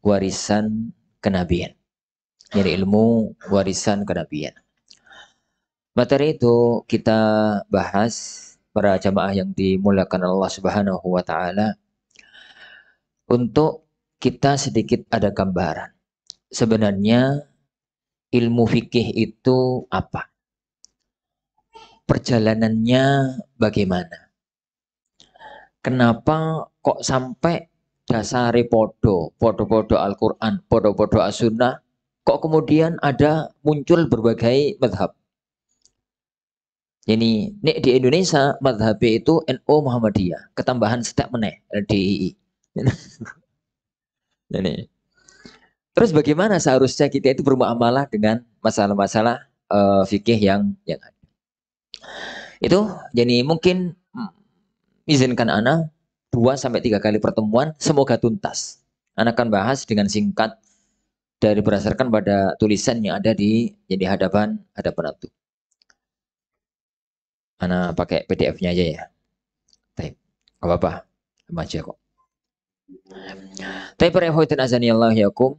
warisan kenabian. Jadi ilmu warisan kenabian. Materi itu kita bahas para jamaah yang dimuliakan Allah Subhanahu wa taala untuk kita sedikit ada gambaran. Sebenarnya ilmu fikih itu apa? Perjalanannya bagaimana? Kenapa kok sampai dasare podo Al-Quran, podo As-Sunnah, kok kemudian ada muncul berbagai madhab. Jadi di Indonesia madhab itu NU Muhammadiyah, ketambahan setiap meneh LDII. Ini. Terus bagaimana seharusnya kita itu bermuamalah dengan masalah-masalah fikih yang ada. Itu jadi mungkin izinkan Ana 2 sampai 3 kali pertemuan semoga tuntas. Ana akan bahas dengan singkat dari berdasarkan pada tulisan yang ada di jadi hadapan itu. Ana pakai PDF-nya aja ya. Baik. Gak apa-apa. Sama aja kok. Tapi para ikhwatin azani Allah yakum,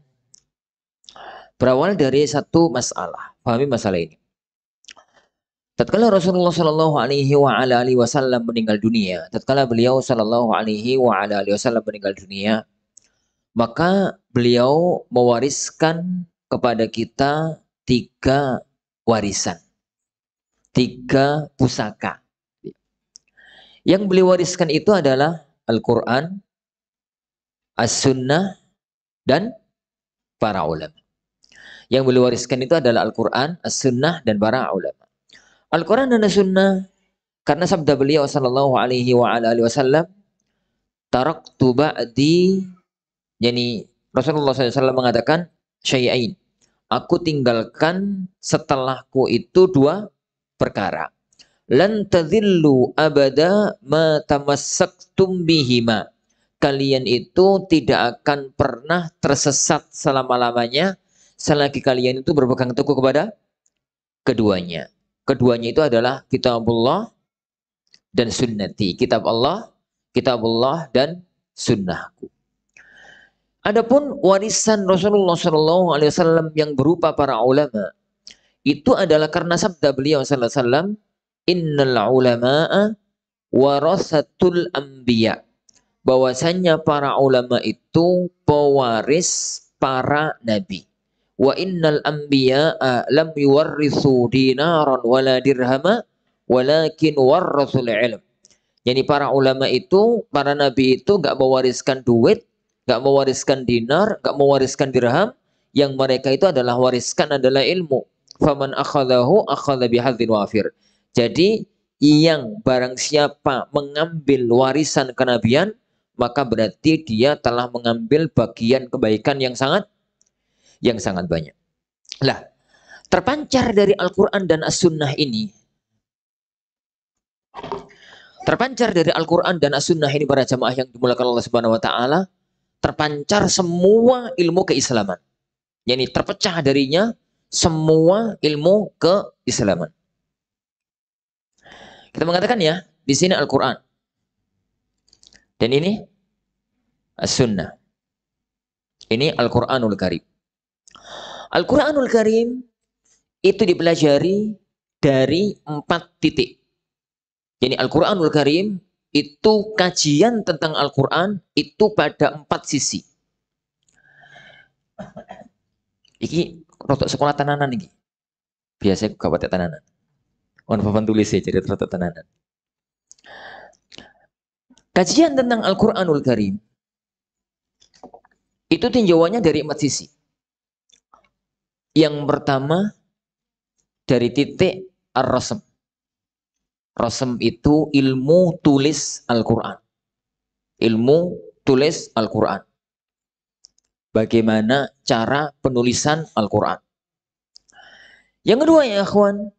berawal dari satu masalah. Pahami masalah ini. Tatkala Rasulullah Shallallahu Alaihi Wasallam meninggal dunia, tatkala beliau Shallallahu Alaihi Wasallam meninggal dunia, maka beliau mewariskan kepada kita 3 warisan, 3 pusaka. Yang beliau wariskan itu adalah Al-Quran, As-Sunnah, dan para ulama. Yang beliau wariskan itu adalah Al-Quran, As-Sunnah, dan para ulama. Al-Quran dan As-Sunnah karena sabda beliau Sallallahu Alaihi Wasallam, taraktu ba'di, yani Rasulullah SAW mengatakan syai'ain, aku tinggalkan setelahku itu 2 perkara. Lan tadhillu abada ma tamassaktum bihima. Kalian itu tidak akan pernah tersesat selama-lamanya selagi kalian itu berpegang teguh kepada keduanya. Keduanya itu adalah kitabullah dan sunnati. Kitabullah dan sunnahku. Adapun warisan Rasulullah SAW yang berupa para ulama, itu adalah karena sabda beliau SAW, innal ulama'a warasatul anbiya. Bahwasanya para ulama itu pewaris para nabi. Wa innal anbiya'a lam yuwarrisu dinaran wala dirhama walakin warrasul ilm. Jadi para ulama itu, para nabi itu gak mewariskan duit, gak mewariskan dinar, gak mewariskan dirham. Yang mereka itu adalah wariskan adalah ilmu. Faman akhadahu akhadha bihadzin wafir. Jadi yang barang siapa mengambil warisan kenabian, maka berarti dia telah mengambil bagian kebaikan yang sangat banyak. Lah, terpancar dari Al-Quran dan As-Sunnah ini, para jamaah yang dimulakan Allah Subhanahu wa taala, terpancar semua ilmu keislaman. Yani terpecah darinya semua ilmu keislaman. Kita mengatakan ya, di sini Al-Quran. Dan ini As-Sunnah. Ini Al-Quranul Karim. Al-Quranul Karim itu dipelajari dari 4 titik. Jadi Al-Quranul Karim itu kajian tentang Al-Quran itu pada 4 sisi. Iki rotok sekolah tenanan iki. Biasanya gak pakai tenanan. On papan tulis ya jadi rotok tenanan. Kajian tentang Al-Quranul Karim itu tinjauannya dari 4 sisi. Yang pertama dari titik ar-rasm. Rasm itu ilmu tulis Al-Quran. Ilmu tulis Al-Quran. Bagaimana cara penulisan Al-Quran. Yang kedua ya akhwan,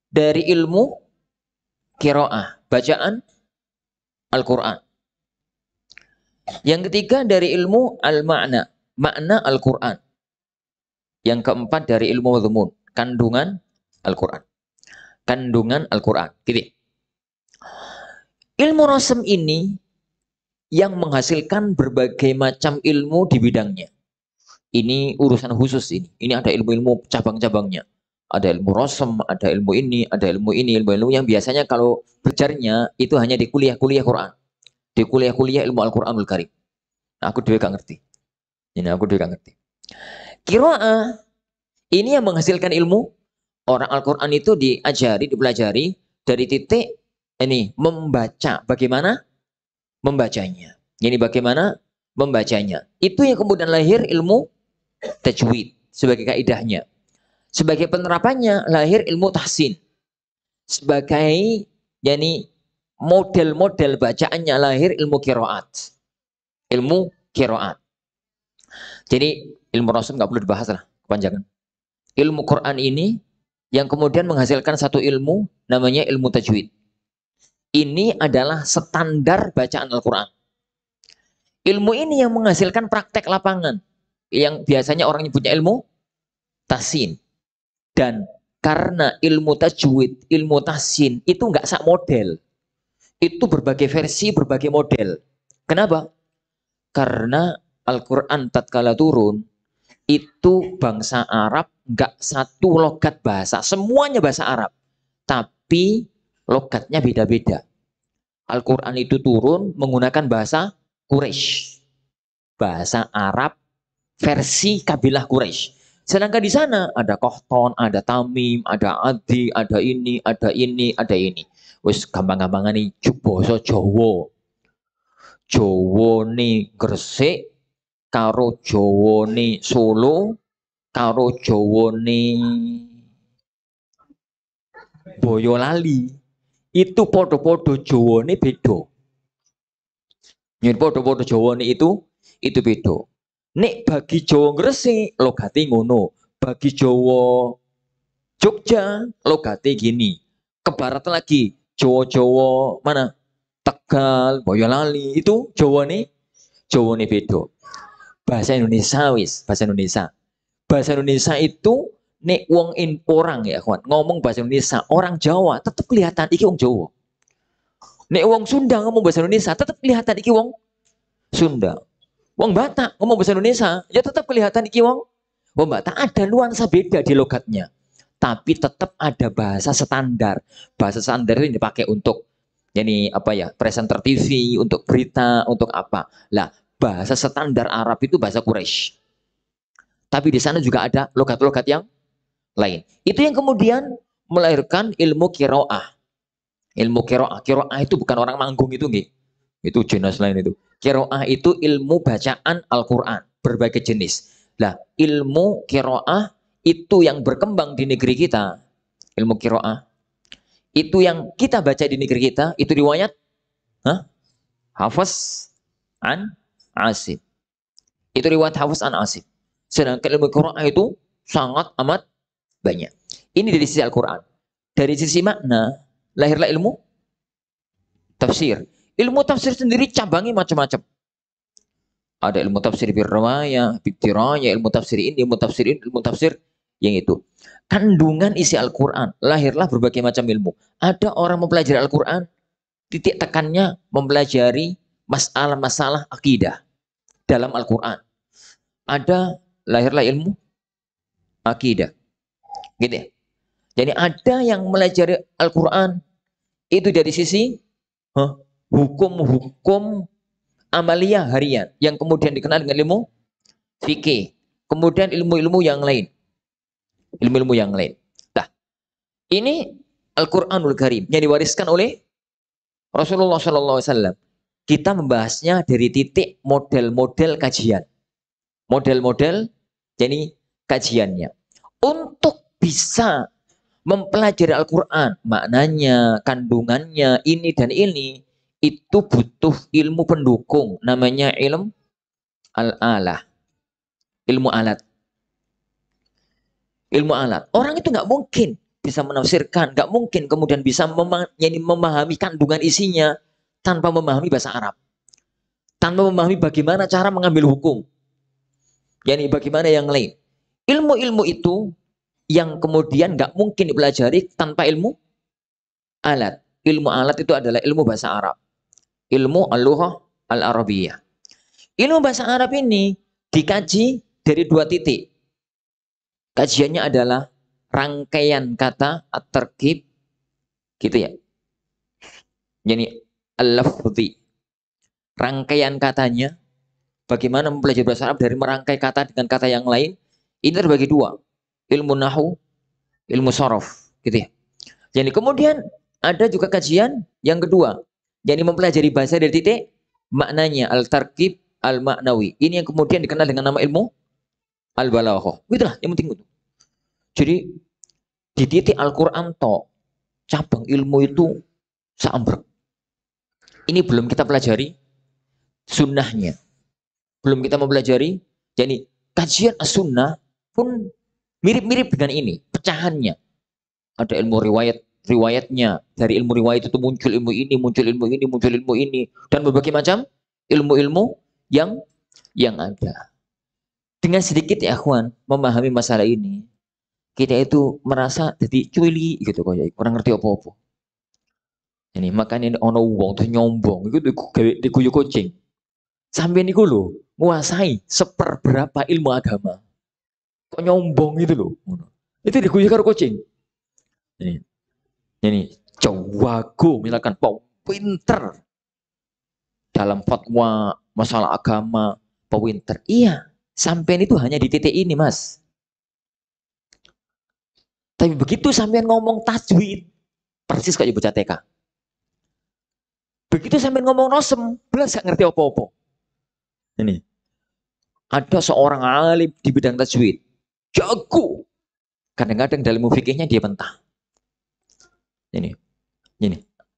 dari ilmu qiraah, bacaan Al-Quran. Yang ketiga dari ilmu al-ma'na, makna Al-Quran. Yang keempat dari ilmu madhmun, kandungan Al-Quran. Kandungan Al-Quran. Gitu. Ilmu rasm ini yang menghasilkan berbagai macam ilmu di bidangnya. Ini urusan khusus ini. Ini ada ilmu-ilmu cabang-cabangnya. Ada ilmu rosem, ada ilmu ini, ilmu-ilmu yang biasanya kalau belajarnya itu hanya di kuliah-kuliah Quran. Di kuliah-kuliah ilmu Al-Quranul Karim. Nah, aku juga gak ngerti. Ini aku juga gak ngerti. Qiraah ini yang menghasilkan ilmu. Orang Al-Quran itu diajari, dipelajari dari titik ini membaca. Bagaimana membacanya? Ini bagaimana membacanya? Itu yang kemudian lahir ilmu tajwid sebagai kaidahnya. Sebagai penerapannya lahir ilmu tahsin. Sebagai yani model-model bacaannya lahir ilmu qiraat. Ilmu qiraat. Jadi ilmu rasul nggak perlu dibahas lah kepanjangan. Ilmu Quran ini yang kemudian menghasilkan satu ilmu namanya ilmu tajwid. Ini adalah standar bacaan Al-Quran. Ilmu ini yang menghasilkan praktek lapangan. Yang biasanya orang punya ilmu tahsin. Dan karena ilmu tajwid, ilmu tahsin itu nggak sak model. Itu berbagai versi, berbagai model. Kenapa? Karena Al-Quran tatkala turun, itu bangsa Arab nggak satu logat bahasa. Semuanya bahasa Arab. Tapi logatnya beda-beda. Al-Quran itu turun menggunakan bahasa Quraisy. Bahasa Arab versi kabilah Quraisy. Sedangkan di sana ada Kohton, ada Tamim, ada Adi, ada ini, ada ini, ada ini. Wis gampang-gampangan nih basa Jawa. Jawa nih Gresik, karo Jawa nih Solo, karo Jawa nih Boyolali. Itu podo-podo Jawa nih beda. Nyun podo-podo Jawa nih itu beda. Nek bagi Jawa Gresik logate ngono, bagi Jawa Jogja logate gini. Ke barat lagi Jawa-Jawa mana? Tegal, Boyolali itu Jawa nih beda. Bahasa Indonesia wis, bahasa Indonesia. Bahasa Indonesia itu nek wong orang ya kawan, ngomong bahasa Indonesia, orang Jawa tetap kelihatan iki wong Jawa. Nek wong Sunda ngomong bahasa Indonesia tetap kelihatan iki wong Sunda. Wong Batak ngomong bahasa Indonesia, ya tetap kelihatan iki wong Batak. Ada nuansa beda di logatnya. Tapi tetap ada bahasa standar. Bahasa standar ini dipakai untuk ini apa ya? Presenter TV, untuk berita, untuk apa? Lah, bahasa standar Arab itu bahasa Quraisy. Tapi di sana juga ada logat-logat yang lain. Itu yang kemudian melahirkan ilmu qiraah. Ilmu qiraah. Qiraah itu bukan orang manggung itu nggih. Itu jenis lain itu. Qiraah itu ilmu bacaan Al-Quran, berbagai jenis. Nah, ilmu qiraah itu yang berkembang di negeri kita. Ilmu qiraah itu yang kita baca di negeri kita, itu riwayat Hafiz an Asim. Itu riwayat Hafiz an Asim. Sedangkan ilmu qiraah itu sangat amat banyak. Ini dari sisi Al-Quran. Dari sisi makna, lahirlah ilmu tafsir. Ilmu tafsir sendiri cabangnya macam-macam. Ada ilmu tafsir birrawayah, bitiraya, ilmu tafsir ini, ilmu tafsir yang itu. Kandungan isi Al-Quran, lahirlah berbagai macam ilmu. Ada orang mempelajari Al-Quran, titik tekannya mempelajari masalah-masalah akidah dalam Al-Quran. Ada lahirlah ilmu akidah. Gitu ya. Jadi ada yang mempelajari Al-Quran itu dari sisi hukum-hukum amalia harian yang kemudian dikenal dengan ilmu fikih, kemudian ilmu-ilmu yang lain. Ilmu-ilmu yang lain. Nah, ini Al-Qur'anul Karim yang diwariskan oleh Rasulullah SAW. Kita membahasnya dari titik model-model kajian. Model-model jadi kajiannya. Untuk bisa mempelajari Al-Quran, maknanya, kandungannya, ini dan ini, itu butuh ilmu pendukung. Namanya ilmu al-alah. Ilmu alat. Ilmu alat. Orang itu nggak mungkin bisa menafsirkan, nggak mungkin kemudian bisa memahami kandungan isinya tanpa memahami bahasa Arab. Tanpa memahami bagaimana cara mengambil hukum. Yani bagaimana yang lain. Ilmu-ilmu itu yang kemudian nggak mungkin dipelajari tanpa ilmu alat. Ilmu alat itu adalah ilmu bahasa Arab. Ilmu al-lughah al-arabiyah. Ilmu bahasa Arab ini dikaji dari 2 titik. Kajiannya adalah rangkaian kata at-tarkib, gitu ya. Jadi al-lafzi. Rangkaian katanya, bagaimana mempelajari bahasa Arab dari merangkai kata dengan kata yang lain, ini terbagi 2. Ilmu nahu, ilmu sorof, gitu ya. Jadi kemudian ada juga kajian yang kedua, jadi mempelajari bahasa dari titik maknanya, al-tarkib al-maknawi. Ini yang kemudian dikenal dengan nama ilmu al-balaghah. Itulah yang penting itu. Jadi di titik Al-Quran cabang ilmu itu seambrek. Ini belum kita pelajari sunnahnya. Belum kita mempelajari, jadi kajian as-sunnah pun mirip-mirip dengan ini, pecahannya. Ada ilmu riwayatnya. Dari ilmu riwayat itu muncul ilmu ini, muncul ilmu ini, muncul ilmu ini, dan berbagai macam ilmu-ilmu yang ada. Dengan sedikit ya akhwan memahami masalah ini, kita itu merasa jadi cuili gitu kok, kurang ngerti apa-apa. Ini makanya ini ono wong tuh nyombong itu diguyu kucing. Sampai niku lho nguasai seperberapa ilmu agama. Kok nyombong itu loh. Itu diguyu karo kucing. Ini jawago misalkan pinter dalam fatwa masalah agama, pinter. Iya, sampean itu hanya di titik ini, Mas. Tapi begitu sampean ngomong tajwid, persis kayak bocah TK. Begitu sampean ngomong nosem, belas gak ngerti apa-apa. Ini ada seorang alim di bidang tajwid, jago. Kadang-kadang dalam ilmu fikihnya dia mentah. Ini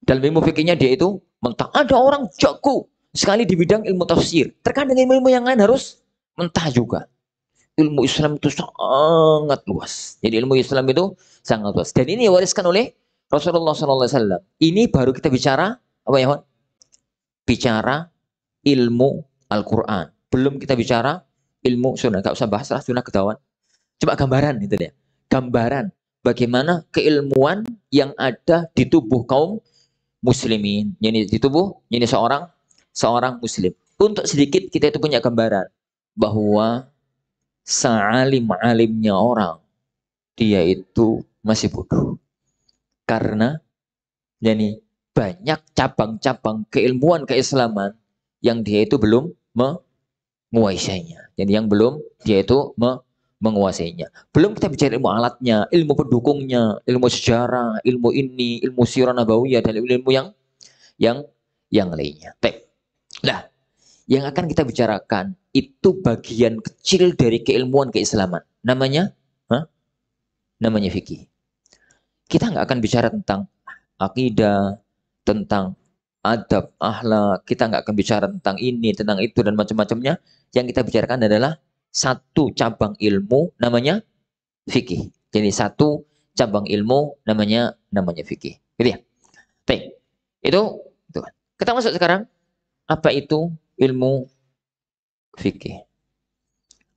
dalam ilmu fikihnya dia itu mentah. Ada orang jago sekali di bidang ilmu tafsir. Terkadang ilmu-ilmu yang lain harus mentah juga. Ilmu Islam itu sangat luas. Jadi ilmu Islam itu sangat luas. Dan ini diwariskan oleh Rasulullah SAW. Ini baru kita bicara apa ya, Wan? Bicara ilmu Al-Quran. Belum kita bicara ilmu sunnah. Gak usah bahas lah sunnah ketahuan. Coba gambaran itu deh. Gambaran bagaimana keilmuan yang ada di tubuh kaum muslimin. Jadi di tubuh ini seorang muslim. Untuk sedikit kita itu punya gambaran bahwa sealim-alimnya orang, dia itu masih bodoh. Karena jadi banyak cabang-cabang keilmuan keislaman yang dia itu belum menguasainya. Jadi yang belum dia itu menguasainya. Belum kita bicara ilmu alatnya, ilmu pendukungnya, ilmu sejarah, ilmu ini, ilmu sirah nabawiyah, dan ilmu yang lainnya. Baik. Nah, yang akan kita bicarakan itu bagian kecil dari keilmuan keislaman. Namanya fikih. Kita nggak akan bicara tentang akidah, tentang adab, akhlak. Kita nggak akan bicara tentang ini, tentang itu, dan macam-macamnya. Yang kita bicarakan adalah satu cabang ilmu namanya fikih. Jadi satu cabang ilmu namanya fikih. Gitu ya. Baik. Itu. Kita masuk sekarang. Apa itu ilmu fikih?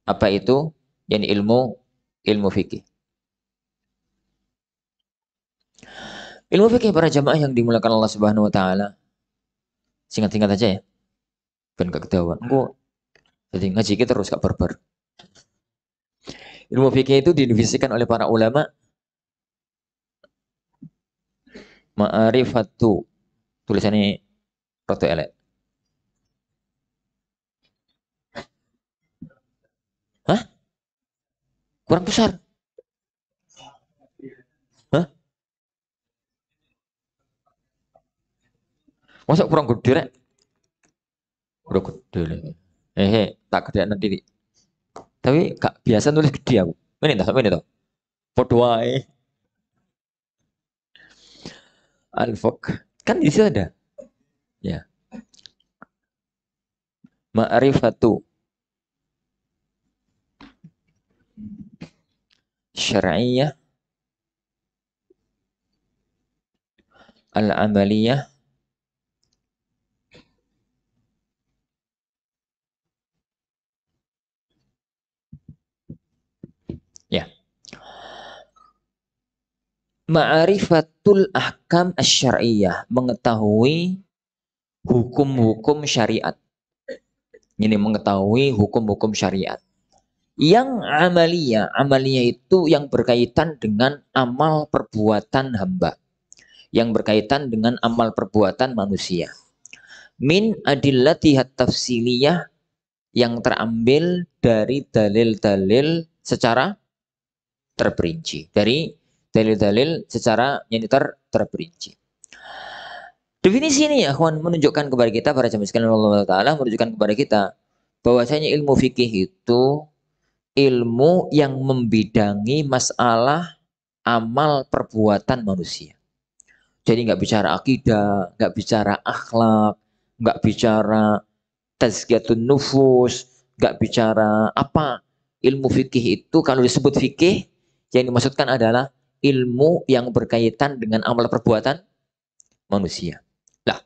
Apa itu yani ilmu fikih? Ilmu fikih para jamaah yang dimulakan Allah Subhanahu wa taala. Singkat-singkat aja ya. Ben gak ketahuan. Engko jadi ngaji kita terus gak barbar. Ilmu fikih itu didefinisikan oleh para ulama ma'rifatu. Tulisannya roto elek. Hah? Kurang besar. Hah? Masa kurang gede rek? Udah gede. Tak gede nanti. Tapi gak biasa nulis gede aku. Ini toh. Podo wae. Al-Faq. Kan di situ ada. Ya. Ma'rifatu syar'iyyah al-amaliyah ya. Ma'rifatul ahkam asy-syar'iyyah, mengetahui hukum-hukum syariat. Ini mengetahui hukum-hukum syariat. Yang amalia, amalia itu yang berkaitan dengan amal perbuatan hamba, yang berkaitan dengan amal perbuatan manusia. Min adillatihat tafsiliyah, yang terambil dari dalil-dalil secara terperinci. Dari dalil-dalil secara yang terperinci. Definisi ini ya kawan menunjukkan kepada kita para jamaah sekalian Allah Ta'ala menunjukkan kepada kita bahwasanya ilmu fikih itu ilmu yang membidangi masalah amal perbuatan manusia. Jadi nggak bicara akidah, nggak bicara akhlak, nggak bicara tazkiyatun nufus, nggak bicara apa. Ilmu fikih itu kalau disebut fikih yang dimaksudkan adalah ilmu yang berkaitan dengan amal perbuatan manusia. Lah,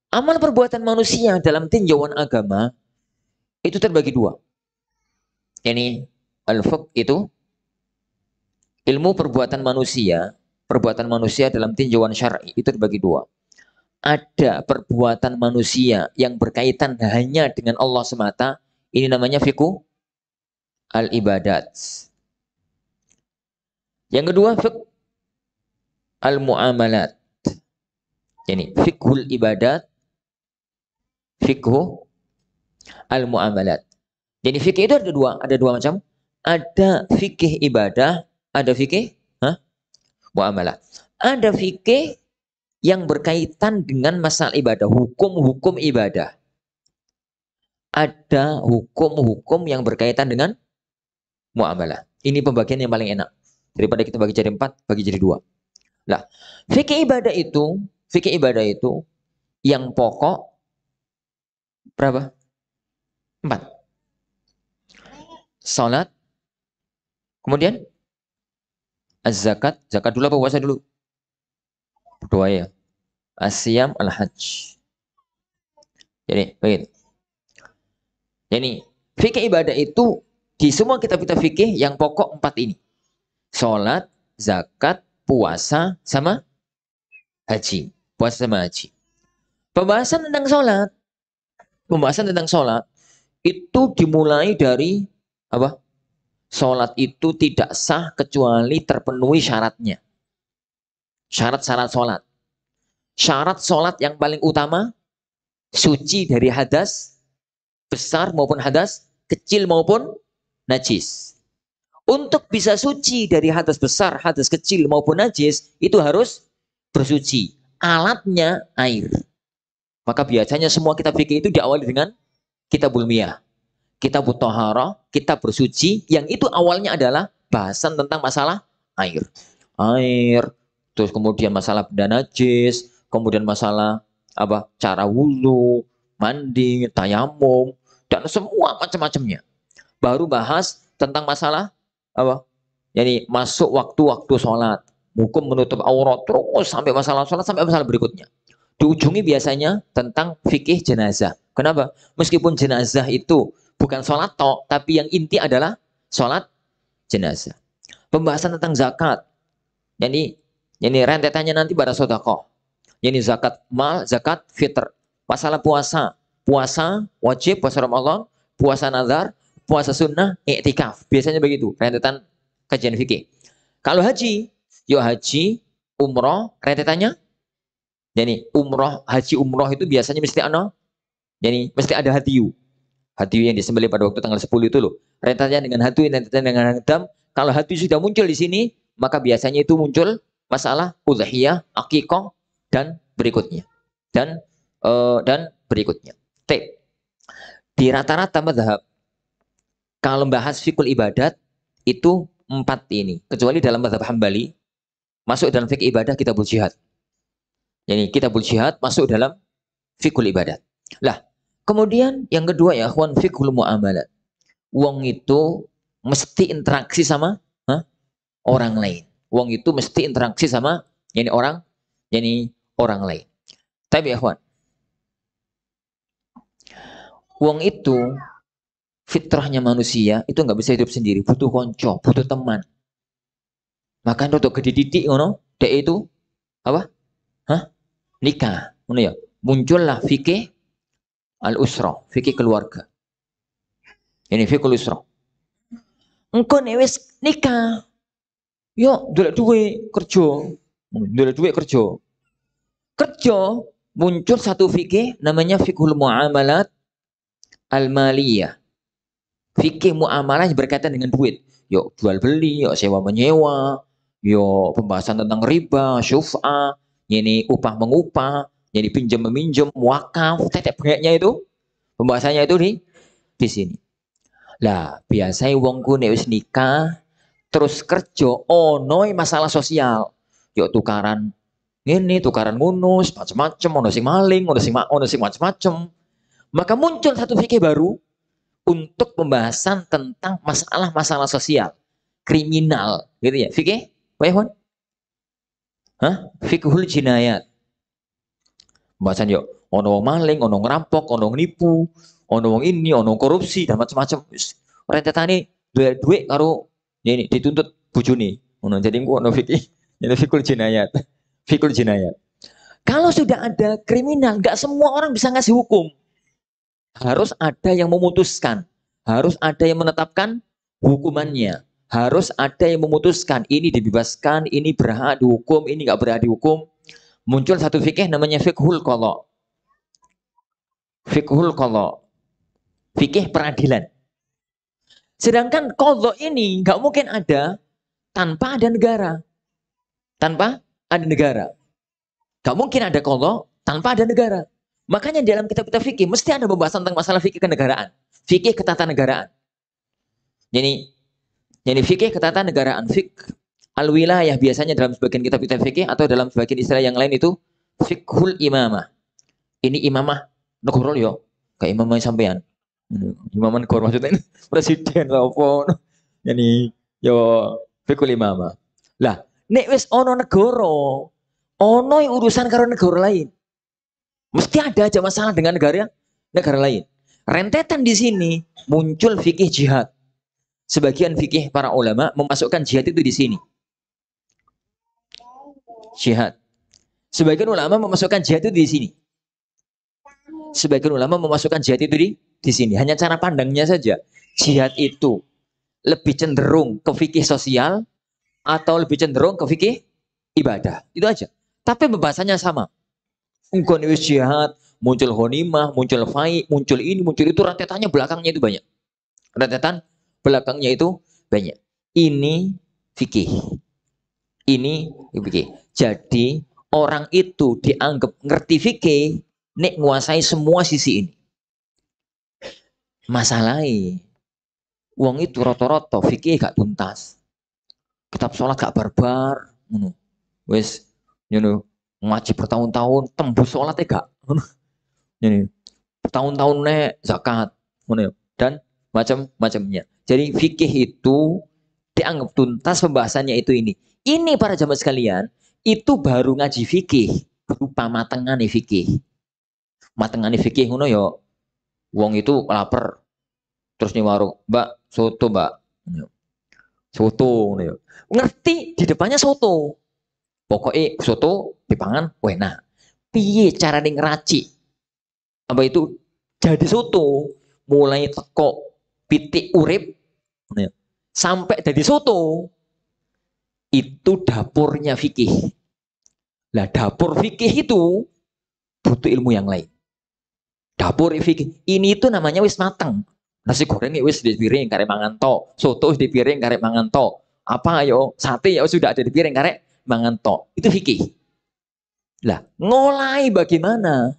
amal perbuatan manusia dalam tinjauan agama itu terbagi dua. Ini al-fiqh itu ilmu perbuatan manusia dalam tinjauan syar'i itu terbagi dua. Ada perbuatan manusia yang berkaitan hanya dengan Allah semata, ini namanya fiqh al-ibadat. Yang kedua fiqh al-muamalat. Ini fiqhul ibadat, fiqh al-muamalat. Jadi fikih itu ada dua macam. Ada fikih ibadah, ada fikih muamalah. Ada fikih yang berkaitan dengan masalah ibadah, hukum-hukum ibadah. Ada hukum-hukum yang berkaitan dengan muamalah. Ini pembagian yang paling enak. Daripada kita bagi jadi 4, bagi jadi 2. Nah, fikih ibadah itu yang pokok berapa? 4. Salat, kemudian az-zakat, zakat dulu apa puasa dulu? Dua ya. Asyam al-hajj. Jadi, begini. Jadi, fikih ibadah itu di semua kitab-kitab fikih yang pokok 4 ini. Salat, zakat, puasa, sama haji. Puasa sama haji. Pembahasan tentang salat itu dimulai dari apa? Salat itu tidak sah kecuali terpenuhi syaratnya. Syarat-syarat salat. Syarat salat yang paling utama suci dari hadas besar maupun hadas kecil maupun najis. Untuk bisa suci dari hadas besar, hadas kecil maupun najis itu harus bersuci. Alatnya air. Maka biasanya semua kitab fikih itu diawali dengan kitabul miyah. Kitab Thaharah, kitab bersuci, yang itu awalnya adalah bahasan tentang masalah air. Air, terus kemudian masalah benda najis, kemudian masalah apa? Cara wudhu, mandi, tayamum, dan semua macam-macamnya. Baru bahas tentang masalah apa? Jadi masuk waktu-waktu sholat, hukum menutup aurat, terus sampai masalah sholat, sampai masalah berikutnya. Diujungi biasanya tentang fikih jenazah. Kenapa? Meskipun jenazah itu bukan sholat tok, tapi yang inti adalah sholat jenazah. Pembahasan tentang zakat. Jadi rentetannya nanti pada sedekah. Jadi zakat mal, zakat fitr. Masalah puasa. Puasa wajib, puasa Ramadan, puasa nazar, puasa sunnah, iktikaf. Biasanya begitu, rentetan kajian fikih. Kalau haji, haji, umroh, rentetannya. Jadi haji umroh itu biasanya mesti mesti ada hadiyu. Hadiyu yang disembelih pada waktu tanggal 10 itu loh. Rentetannya dengan hadiyu, rentetannya dengan hadam. Kalau hadiyu sudah muncul di sini, maka biasanya itu muncul masalah udhiyah, akikah, dan berikutnya. Dan berikutnya. Di rata-rata mazhab, kalau membahas fikul ibadat, itu 4 ini. Kecuali dalam mazhab Hambali, masuk dalam fikih ibadah kitabul jihad. Jadi kitabul jihad masuk dalam fikul ibadat. Lah, kemudian yang kedua ya, akhwan, fikul muamalat. Wong itu mesti interaksi sama orang lain. Wong itu mesti interaksi sama orang lain. Tapi ya, akhwan, wong itu fitrahnya manusia itu nggak bisa hidup sendiri, butuh konco, butuh teman. Maka untuk dididik ngono, dek itu apa? Nikah, ngono ya. Muncullah fikih al-usra, fikih keluarga. Ini fikih al-usra. engko nek wis nikah, yo dolek duwe kerja. Dolek duwe kerja. Kerja muncul satu fikih namanya fikhul muamalat al-maliyah. Fikih muamalah yang berkaitan dengan duit. Yuk jual beli, yuk sewa menyewa, yuk pembahasan tentang riba, syuf'ah, ini upah mengupah, jadi pinjam meminjam, wakaf, tetek bengeknya itu pembahasannya itu di sini. Lah biasanya wongku nek wis nikah terus kerja ono masalah sosial. Yuk tukaran ini, tukaran ngunus, macam-macam, ono sing maling, ono sing macam-macam. Maka muncul satu fikih baru untuk pembahasan tentang masalah-masalah sosial, kriminal, gitu ya. Fikih, Pak Ikhwan? Hah? Fikhul jinayat. Pembahasan yuk, ono wong maling, ono ngerampok, ono nipu, ono wong ini, ono korupsi dan macam-macam. Rentetane duit karo ini dituntut bojone. Ono jadi engko ono fikih, itu fikul jinayat. Fikul jinayat. Kalau sudah ada kriminal, nggak semua orang bisa ngasih hukum. Harus ada yang memutuskan, harus ada yang menetapkan hukumannya, harus ada yang memutuskan ini dibebaskan, ini berhak dihukum, ini nggak berhak dihukum. Muncul satu fikih namanya fikhul qadha. Fikhul qadha. Fikih peradilan. Sedangkan qadha ini nggak mungkin ada tanpa ada negara. Tanpa ada negara. Gak mungkin ada qadha tanpa ada negara. Makanya dalam kitab-kitab fikih mesti ada pembahasan tentang masalah fikih kenegaraan, fikih ketatanegaraan. Jadi fikih ketatanegaraan, fikih al-wilayah biasanya dalam sebagian kitab-kitab fikih atau dalam sebagian istilah yang lain itu fikhul imamah. Ini imamah negara yo, kayak imamah sampean. Imamah negara maksudnya presiden apa. Jadi yo fikhul imamah. Lah, nek wis ono negara, ono urusan karo negara lain. Mesti ada aja masalah dengan negara lain. Rentetan di sini muncul fikih jihad. Sebagian fikih para ulama memasukkan jihad itu di sini. Jihad. Sebagian ulama memasukkan jihad itu di sini. Sebagian ulama memasukkan jihad itu di sini. Hanya cara pandangnya saja. Jihad itu lebih cenderung ke fikih sosial atau lebih cenderung ke fikih ibadah. Itu aja. Tapi pembahasannya sama. Engkau wis jihad, muncul honimah, muncul faid, muncul ini, muncul itu, rentetannya belakangnya itu banyak. Rentetan belakangnya itu banyak. Ini fikih. Ini fikih. Jadi orang itu dianggap ngerti fikih, nek nguasai semua sisi ini. Masalahnya, wong itu roto-roto fikih gak tuntas. Kitab sholat gak barbar, wes, ngaji bertahun-tahun tembus sholatnya gak. Ini bertahun-tahun nek zakat, dan macam-macamnya. Jadi fikih itu dianggap tuntas pembahasannya itu ini. Ini para jamaah sekalian, itu baru ngaji fikih berupa matengane fikih. Matengane fikih ngono yo. Wong itu lapar terus nih warung, "Mbak, soto, Mbak." Soto ngono yo. Ngerti di depannya soto. Pokoknya soto dipangan enak. Piye carane ngeracik? Apa itu jadi soto? Mulai teko pitik urip sampai jadi soto. Itu dapurnya fikih. Lah dapur fikih itu butuh ilmu yang lain. Dapur fikih ini itu namanya wis mateng. Nasi goreng wis di piring karek mangan to, soto di piring karek mangan to. Apa ayo sate ya sudah ada di piring karek mangan to. Itu fikih. Lah, ngolai bagaimana?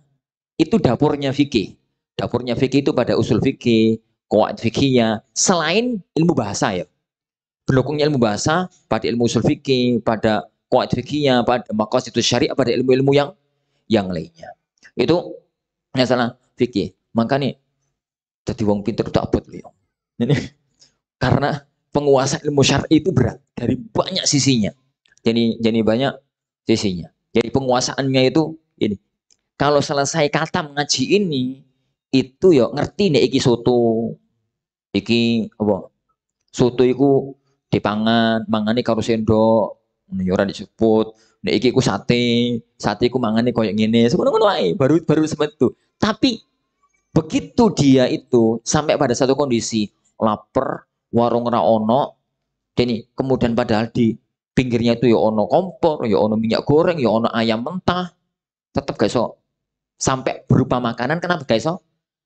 Itu dapurnya fikih. Dapurnya fikih itu pada usul fikih, qawaid fikihnya, selain ilmu bahasa ya. Pendukungnya ilmu bahasa, pada ilmu usul fikih, pada qawaid fikihnya, pada maqasidus syariah, pada ilmu-ilmu yang lainnya. Itu masalah fikih. Makanya jadi wong pinter tak abot loh. Ini karena penguasa ilmu syar'i itu berat dari banyak sisinya. Jadi banyak sisinya. Jadi penguasaannya itu ini. Kalau selesai kata mengaji ini, itu ya ngerti nih iki soto, iki apa? Soto iku dipangan, mangane karo sendok, ora disebut. Nek iki ku sate, sate ku mangane koyo ngene. Ngono-ngono wae, baru seperti itu. Tapi begitu dia itu sampai pada satu kondisi lapar, warung ra ono, jadi kemudian padahal di pinggirnya itu ya ono kompor, ya ono minyak goreng, ya ono ayam mentah, tetap gak iso sampai berupa makanan, kenapa gak iso?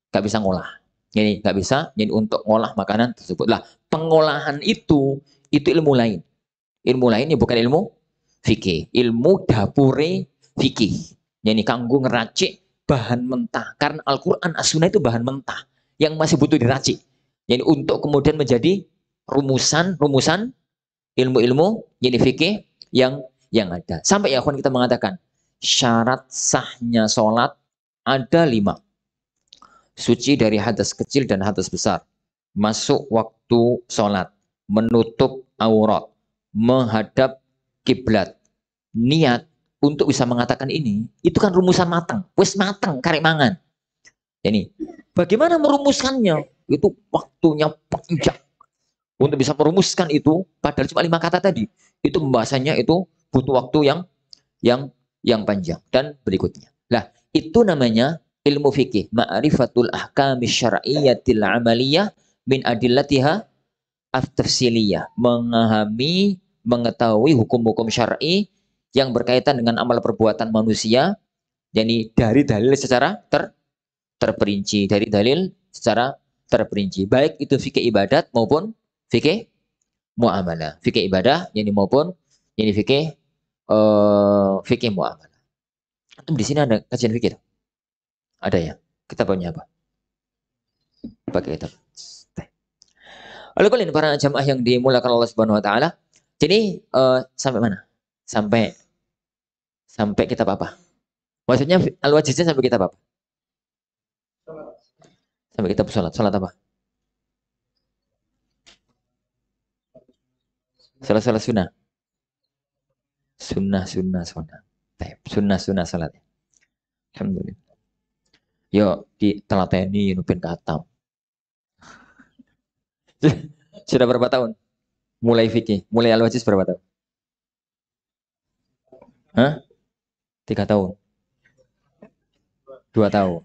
Gak bisa ngolah. Jadi gak bisa, jadi untuk ngolah makanan tersebut. Lah, pengolahan itu ilmu lain. Ilmu lain ya bukan ilmu fikih, ilmu dapure fikih. Jadi kanggo ngeracik bahan mentah. Karena Al-Quran, As-Sunnah itu bahan mentah yang masih butuh diracik. Jadi untuk kemudian menjadi rumusan ilmu-ilmu jadi fikih yang ada. Sampai ya kita mengatakan syarat sahnya sholat ada 5. Suci dari hadas kecil dan hadas besar. Masuk waktu sholat. Menutup aurat. Menghadap kiblat. Niat untuk bisa mengatakan ini, itu kan rumusan matang. Wis matang, karek mangan. Jadi, bagaimana merumuskannya? Itu waktunya panjang. Untuk bisa merumuskan itu, padahal cuma 5 kata tadi. Itu pembahasannya itu butuh waktu yang yang panjang. Dan berikutnya. Lah, itu namanya ilmu fikih. Ma'rifatul ahkami syar'iyyatil amaliyah min adillatiha at-tafsiliyah. Memahami, mengetahui hukum-hukum syar'i yang berkaitan dengan amal perbuatan manusia. Jadi dari dalil secara terperinci. Dari dalil secara terperinci. Baik itu fikih ibadat maupun fikih muamalah. Fikih ibadah yani maupun yani fikih muamalah. Di sini ada kajian fikih. Ada ya? Kita punya apa? Pakai kitab. Lalu kalian para jamaah yang dimulakan Allah Subhanahu wa taala. Jadi sampai mana? Sampai kitab apa? Maksudnya al-wajiznya sampai kitab apa? Sampai kitab salat. Salat apa? Salat sunnah. Sunnah. Sunnah salat. Alhamdulillah. Yo di telateni nupin katam. Sudah berapa tahun? Mulai fikih, mulai al-wajiz berapa tahun? Hah? 3 tahun. 2 tahun.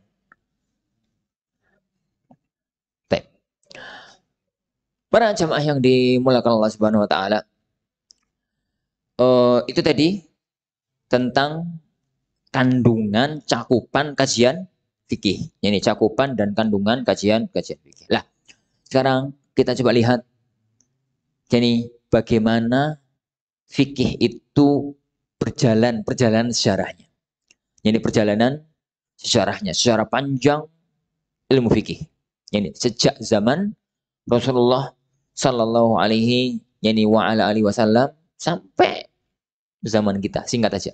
Tep. Para jamaah yang dimulakan Allah Subhanahu wa taala. Itu tadi tentang kandungan cakupan kajian fikih. Ini cakupan dan kandungan kajian fikih. Lah, sekarang kita coba lihat jadi bagaimana fikih itu perjalanan sejarahnya. Jadi perjalanan sejarahnya secara panjang ilmu fikih. Ini sejak zaman Rasulullah Sallallahu Alaihi wa ala alihi Wasallam sampai zaman kita, singkat aja.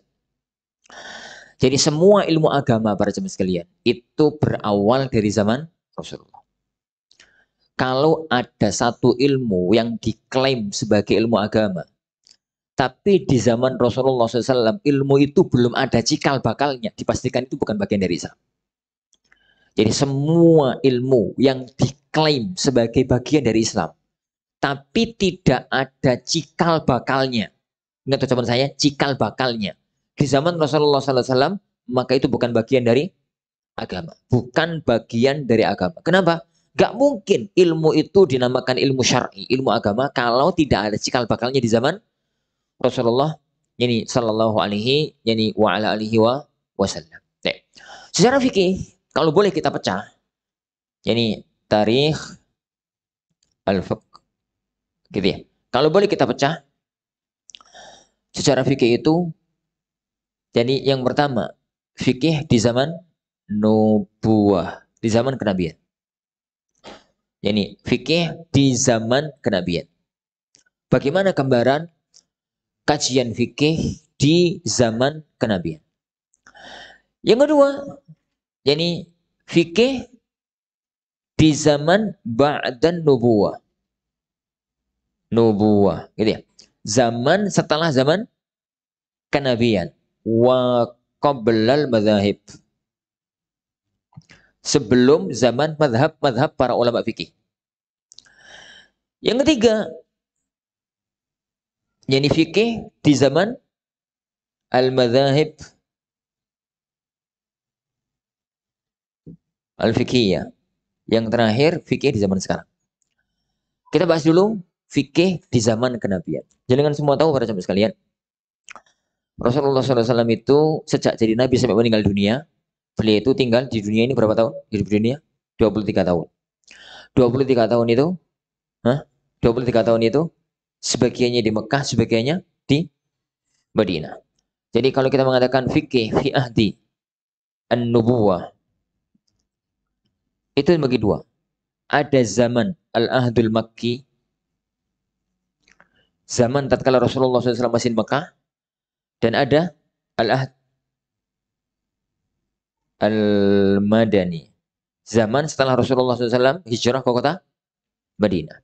Jadi semua ilmu agama para jemaah sekalian itu berawal dari zaman Rasulullah. Kalau ada satu ilmu yang diklaim sebagai ilmu agama, tapi di zaman Rasulullah SAW ilmu itu belum ada cikal bakalnya, dipastikan itu bukan bagian dari Islam. Jadi semua ilmu yang diklaim sebagai bagian dari Islam, tapi tidak ada cikal bakalnya. Ingat ucapan saya, cikal bakalnya. Di zaman Rasulullah SAW, maka itu bukan bagian dari agama. Bukan bagian dari agama. Kenapa? Gak mungkin ilmu itu dinamakan ilmu syar'i, ilmu agama, kalau tidak ada cikal bakalnya di zaman Rasulullah yani sallallahu alaihi yani wa ala alihi wasallam. Secara fikih, kalau boleh kita pecah, yani tarikh al-fiqh gitu ya. Kalau boleh kita pecah, secara fikih itu, jadi yang pertama, fikih di zaman nubuah, di zaman kenabian. Yani fikih di zaman kenabian. Bagaimana gambaran kajian fikih di zaman kenabian? Yang kedua, yani fikih di zaman ba'dan nubuah. Nubuah, gitu ya. Zaman setelah zaman kenabian. Wa qablal madhahib. Sebelum zaman madhab para ulama fikih. Yang ketiga, yani fikih di zaman al-madhahib al-fiqhiyah. Yang terakhir, fikih di zaman sekarang. Kita bahas dulu fikih di zaman kenabian. Jangan semua tahu para jamaah sekalian. Rasulullah SAW itu sejak jadi nabi sampai meninggal dunia, beliau itu tinggal di dunia ini berapa tahun? Hidup di dunia 23 tahun. 23 tahun itu, 23 tahun itu sebagiannya di Mekah, sebagiannya di Madinah. Jadi kalau kita mengatakan fikih fi ahdi an-nubuwah, itu bagi dua. Ada zaman al-ahdul makki, zaman tatkala Rasulullah SAW masih di Mekah, dan ada al-ahd al-madani, zaman setelah Rasulullah SAW hijrah ke kota Madinah.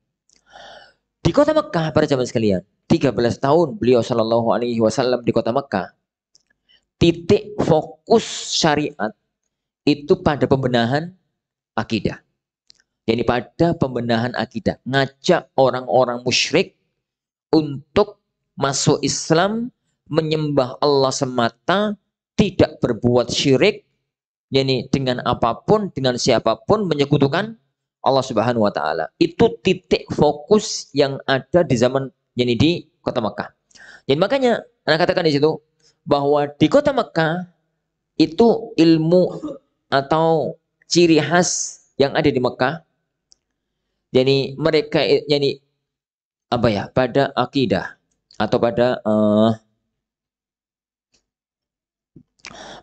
Di kota Mekah, para jamaah sekalian, 13 tahun beliau Shallallahu Alaihi Wasallam di kota Mekah. Titik fokus syariat itu pada pembenahan akidah. Jadi pada pembenahan akidah, ngajak orang-orang musyrik untuk masuk Islam, menyembah Allah semata, tidak berbuat syirik, yani dengan apapun, dengan siapapun, menyekutukan Allah Subhanahu wa taala. Itu titik fokus yang ada di zaman yani di kota Mekah. Jadi makanya anak katakan di situ bahwa di kota Mekah itu ilmu atau ciri khas yang ada di Mekah. Jadi mereka yani apa ya? Pada akidah atau pada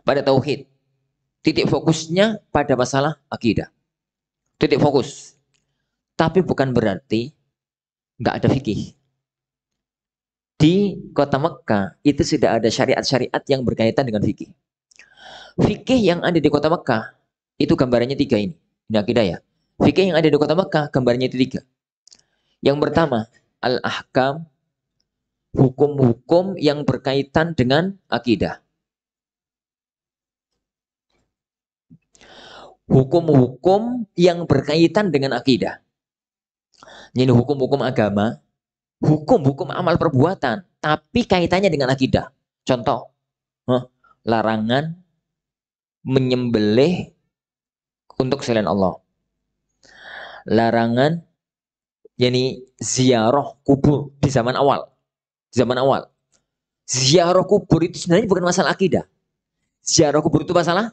tauhid. Titik fokusnya pada masalah akidah. Titik fokus. Tapi bukan berarti nggak ada fikih. Di kota Mekah itu sudah ada syariat-syariat yang berkaitan dengan fikih. Fikih yang ada di kota Mekah itu gambarannya tiga ini. Ini akidah ya. Fikih yang ada di kota Mekah gambarnya itu tiga. Yang pertama, al-ahkam, hukum-hukum yang berkaitan dengan akidah. Hukum-hukum yang berkaitan dengan akidah. Ini hukum-hukum agama, hukum-hukum amal perbuatan, tapi kaitannya dengan akidah. Contoh, larangan menyembelih untuk selain Allah. Larangan yani ziarah kubur di zaman awal. Zaman awal. Ziarah kubur itu sebenarnya bukan masalah akidah. Ziarah kubur itu masalah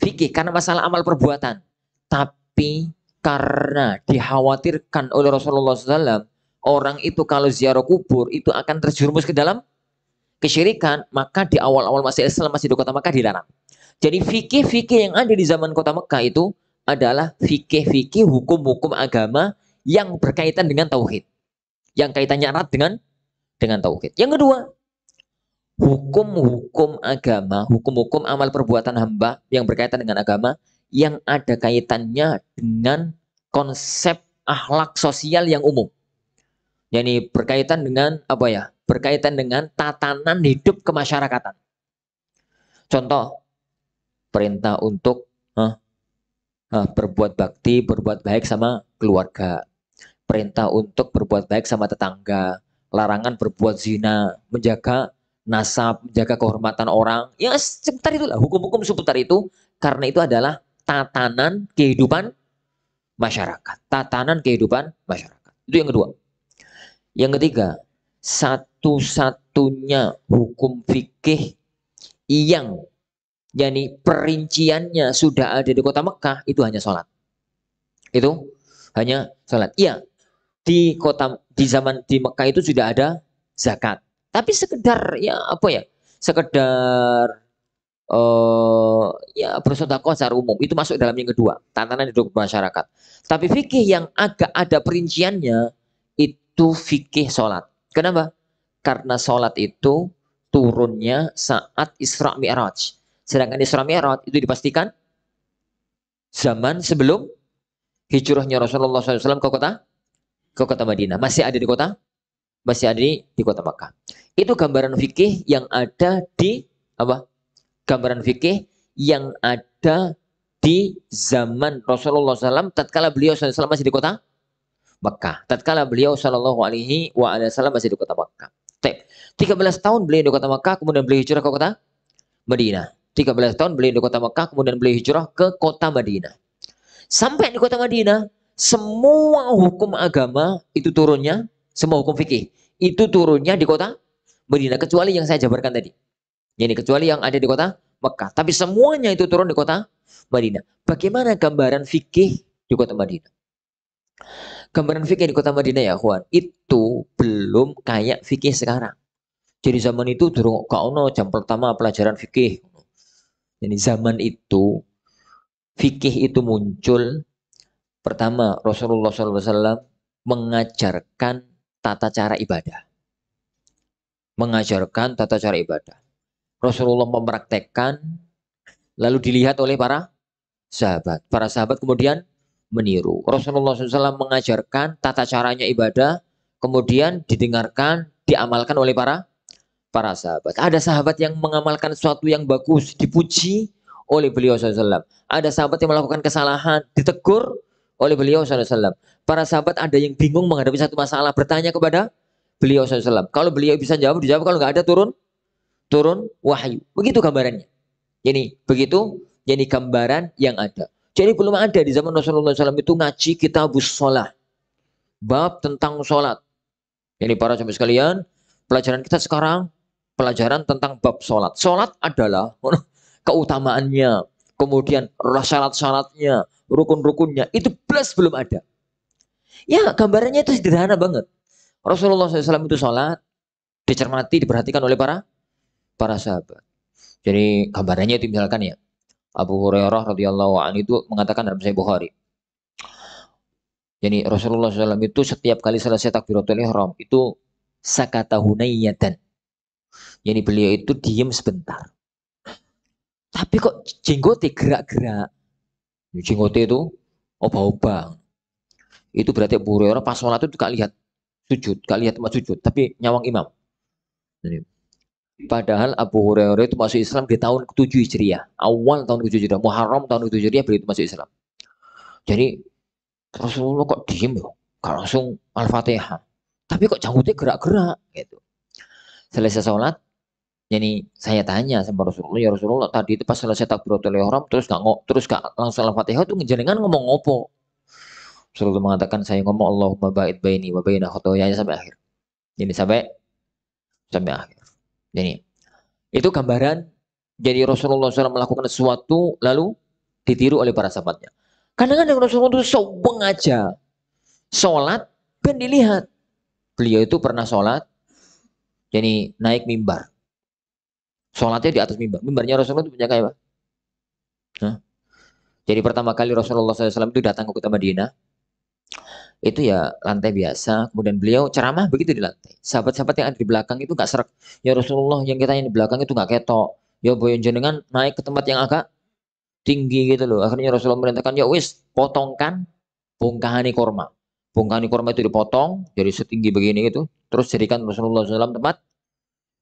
fikih karena masalah amal perbuatan. Tapi karena dikhawatirkan oleh Rasulullah SAW, orang itu kalau ziarah kubur itu akan terjerumus ke dalam kesyirikan, maka di awal-awal masih Islam, masih di kota Mekah dilarang. Jadi fikih-fikih yang ada di zaman kota Mekah itu adalah fikih-fikih hukum-hukum agama yang berkaitan dengan tauhid. Yang kaitannya erat dengan tauhid. Yang kedua, hukum-hukum agama, hukum-hukum amal perbuatan hamba yang berkaitan dengan agama yang ada kaitannya dengan konsep akhlak sosial yang umum. Yani berkaitan dengan apa ya? Berkaitan dengan tatanan hidup kemasyarakatan. Contoh, perintah untuk berbuat bakti, berbuat baik sama keluarga. Perintah untuk berbuat baik sama tetangga. Larangan berbuat zina, menjaga nasab, menjaga kehormatan orang. Ya seputar itulah, hukum-hukum seputar itu. Karena itu adalah tatanan kehidupan masyarakat. Tatanan kehidupan masyarakat. Itu yang kedua. Yang ketiga, satu-satunya hukum fikih yang yani perinciannya sudah ada di kota Mekah itu hanya sholat. Itu hanya sholat. Iya, di zaman di Mekah itu sudah ada zakat. Tapi sekedar ya apa ya? Sekedar ya bersedekah secara umum itu masuk dalam yang kedua, tatanan hidup masyarakat. Tapi fikih yang agak ada perinciannya itu fikih sholat. Kenapa? Karena sholat itu turunnya saat Isra Mi'raj. Sedangkan Isra Mi'raj itu dipastikan zaman sebelum hijrahnya Rasulullah SAW ke kota Madinah. Masih ada di kota Makkah. Itu gambaran fikih yang ada di apa? Gambaran fikih yang ada di zaman Rasulullah SAW tatkala beliau SAW masih di kota Mekah. Tatkala beliau Shallallahu Alaihi Wasallam masih di kota Mekah. 13 tahun beliau di kota Mekah, kemudian beliau hijrah ke kota Madinah. 13 tahun beliau di kota Mekah, kemudian beliau hijrah ke kota Madinah. Sampai di kota Madinah, semua hukum agama itu turunnya, semua hukum fikih itu turunnya di kota Madinah, kecuali yang saya jabarkan tadi. Jadi kecuali yang ada di kota Mekah. Tapi semuanya itu turun di kota Madinah. Bagaimana gambaran fikih di kota Madinah? Gambaran fikih di kota Madinah ya, kawan, itu belum kayak fikih sekarang. Jadi zaman itu durung gak ono jam pertama pelajaran fikih. Jadi zaman itu fikih itu muncul pertama Rasulullah SAW mengajarkan tata cara ibadah. Mengajarkan tata cara ibadah. Rasulullah mempraktekkan lalu dilihat oleh para sahabat. Para sahabat kemudian meniru. Rasulullah SAW mengajarkan tata caranya ibadah, kemudian didengarkan, diamalkan oleh para sahabat. Ada sahabat yang mengamalkan sesuatu yang bagus, dipuji oleh beliau SAW. Ada sahabat yang melakukan kesalahan, ditegur oleh beliau SAW. Para sahabat ada yang bingung menghadapi satu masalah, bertanya kepada beliau SAW. Kalau beliau bisa jawab, dijawab. Kalau nggak ada, turun wahyu. Begitu gambarannya. Jadi begitu, jadi gambaran yang ada. Jadi belum ada di zaman Rasulullah SAW itu ngaji kitabus sholat. Bab tentang sholat. Jadi para sahabat sekalian, pelajaran kita sekarang pelajaran tentang bab sholat. Sholat adalah keutamaannya, kemudian syarat-syaratnya, rukun-rukunnya, itu plus belum ada. Ya gambarannya itu sederhana banget. Rasulullah SAW itu sholat, dicermati, diperhatikan oleh para sahabat. Jadi gambarannya itu misalkan ya, Abu Hurairah radhiyallahu anhu itu mengatakan dalam Sahih Bukhari. Jadi Rasulullah SAW itu setiap kali selesai takbiratul ihram itu sakata hunayyatan. Jadi beliau itu diem sebentar. Tapi kok jenggote gerak-gerak. Jenggote itu obah-obah. Itu berarti Abu Hurairah pas sholat itu gak lihat sujud, gak lihat tempat sujud, tapi nyawang imam. Jadi, padahal Abu Hurairah itu masuk Islam di tahun ke-7 Hijriah. Awal tahun ke-7 Hijriah. Muharram tahun ke-7 Hijriah beliau itu masuk Islam. Jadi Rasulullah kok diem ya? Gak langsung Al-Fatihah. Tapi kok janggutnya gerak-gerak gitu. Selesai sholat, jadi saya tanya sama Rasulullah, ya Rasulullah tadi itu pas selesai takbiratul ihram terus gak langsung Al-Fatihah itu jenengan ngomong ngopo? Rasulullah mengatakan saya ngomong Allahumma ba'id baini wa baina khotoyaya sampai akhir. Jadi sampai akhir. Jadi itu gambaran jadi Rasulullah SAW melakukan sesuatu lalu ditiru oleh para sahabatnya. Kadang-kadang Rasulullah itu sombong aja. Sholat dan dilihat. Beliau itu pernah sholat jadi naik mimbar. Sholatnya di atas mimbar. Mimbarnya Rasulullah itu punya kayak apa? Nah, jadi pertama kali Rasulullah SAW itu datang ke kota Madinah. Itu ya lantai biasa. Kemudian beliau ceramah begitu di lantai. Sahabat-sahabat yang ada di belakang itu gak serak. Ya Rasulullah yang kita yang di belakang itu gak ketok. Ya boyon jenengan naik ke tempat yang agak tinggi gitu loh. Akhirnya Rasulullah merintahkan ya wis potongkan bongkahani korma. Bongkahani korma itu dipotong jadi setinggi begini gitu. Terus jadikan Rasulullah SAW tempat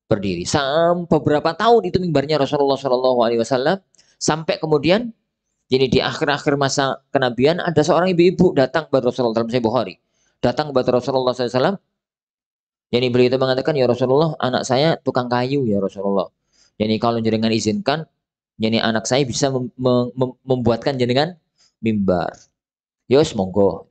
berdiri. Sampai beberapa tahun itu mimbarnya Rasulullah SAW. Sampai kemudian jadi di akhir-akhir masa kenabian ada seorang ibu-ibu datang kepada Rasulullah dalam Sahih Bukhari. Datang kepada Rasulullah SAW. Jadi beliau itu mengatakan ya Rasulullah anak saya tukang kayu ya Rasulullah. Jadi kalau jenengan izinkan, jadi anak saya bisa membuatkan jenengan mimbar. Yos monggo.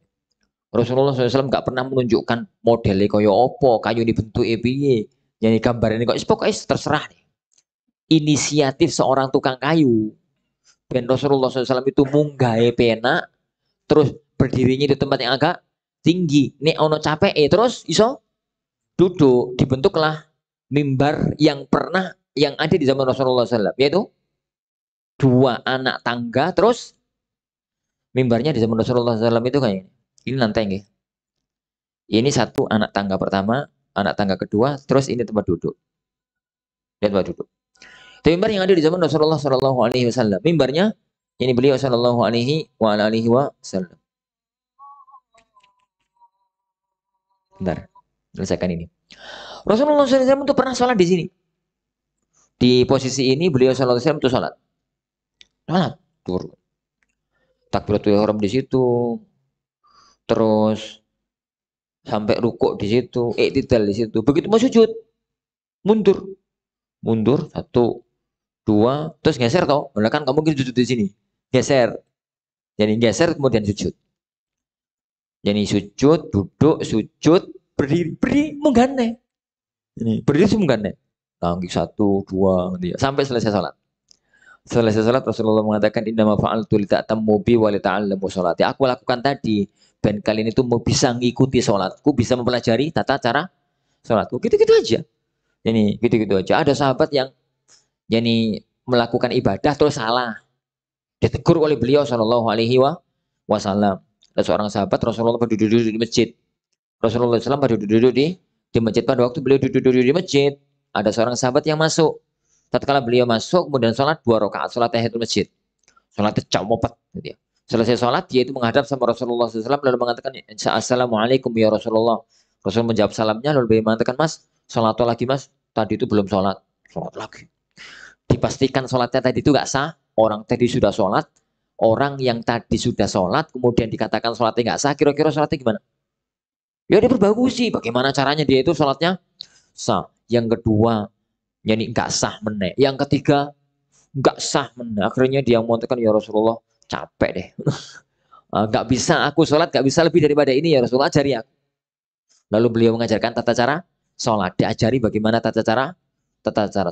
Rasulullah SAW nggak pernah menunjukkan modelnya kaya opo, kayu dibentuk piye. Jadi gambarnya kok pokoknya terserah nih. Inisiatif seorang tukang kayu. Dan Rasulullah SAW itu munggahe pena, terus berdirinya di tempat yang agak tinggi. Nek ono capek terus iso duduk. Dibentuklah mimbar yang pernah yang ada di zaman Rasulullah SAW, yaitu dua anak tangga. Terus mimbarnya di zaman Rasulullah SAW itu kayak ini lantai nih. Ini satu anak tangga pertama, anak tangga kedua, terus ini tempat duduk. Lihat tempat duduk. Itu mimbar yang ada di zaman Rasulullah SAW. Mimbarnya ini beliau SAW. Bentar, selesaikan ini. Rasulullah SAW itu pernah sholat di sini. Di posisi ini beliau SAW itu sholat. Sholat turun. Takbiratul ihram di situ. Terus sampai rukuk di situ, iktidal di situ. Begitu mau sujud, mundur, satu, dua, terus geser toh. Kan kamu mungkin sujud di sini, geser. Jadi geser kemudian sujud. Jadi sujud, duduk, sujud, berdiri, berdiri, menggane. Ini berdiri sih menggane. Kaki satu, dua, gitu ya, sampai selesai salat. Selesai salat Rasulullah mengatakan innama fa'altu lita'tammu bi wa lita'allamu sholati. Aku lakukan tadi ben kalian itu mau bisa mengikuti sholatku, bisa mempelajari tata cara sholatku. Gitu-gitu aja. Ini gitu-gitu aja. Ada sahabat yang yani melakukan ibadah terus salah. Ditegur oleh beliau Shallallahu Alaihi Wasallam. Ada seorang sahabat Rasulullah duduk-duduk di masjid. Rasulullah SAW pada duduk-duduk di masjid. Pada waktu beliau duduk-duduk di masjid, ada seorang sahabat yang masuk. Tatkala beliau masuk, kemudian sholat 2 rakaat, sholat tahiyatul masjid. Sholatnya copot. Gitu ya. Selesai sholat, dia itu menghadap sama Rasulullah SAW, lalu mengatakan, Assalamualaikum ya Rasulullah. Rasul menjawab salamnya, lalu beliau mengatakan, Mas, sholat lagi mas, tadi itu belum sholat. Sholat lagi. Dipastikan sholatnya tadi itu gak sah. Orang tadi sudah sholat, orang yang tadi sudah sholat, kemudian dikatakan sholatnya gak sah, kira-kira sholatnya gimana? Ya dia berbagusi, bagaimana caranya dia itu sholatnya sah. Yang kedua, jadi nggak sah meneh. Yang ketiga, nggak sah meneh. Akhirnya dia mengatakan, ya Rasulullah, capek deh. Nggak bisa aku sholat, nggak bisa lebih daripada ini ya Rasulullah, ajari aku. Lalu beliau mengajarkan tata cara sholat. Diajari bagaimana tata cara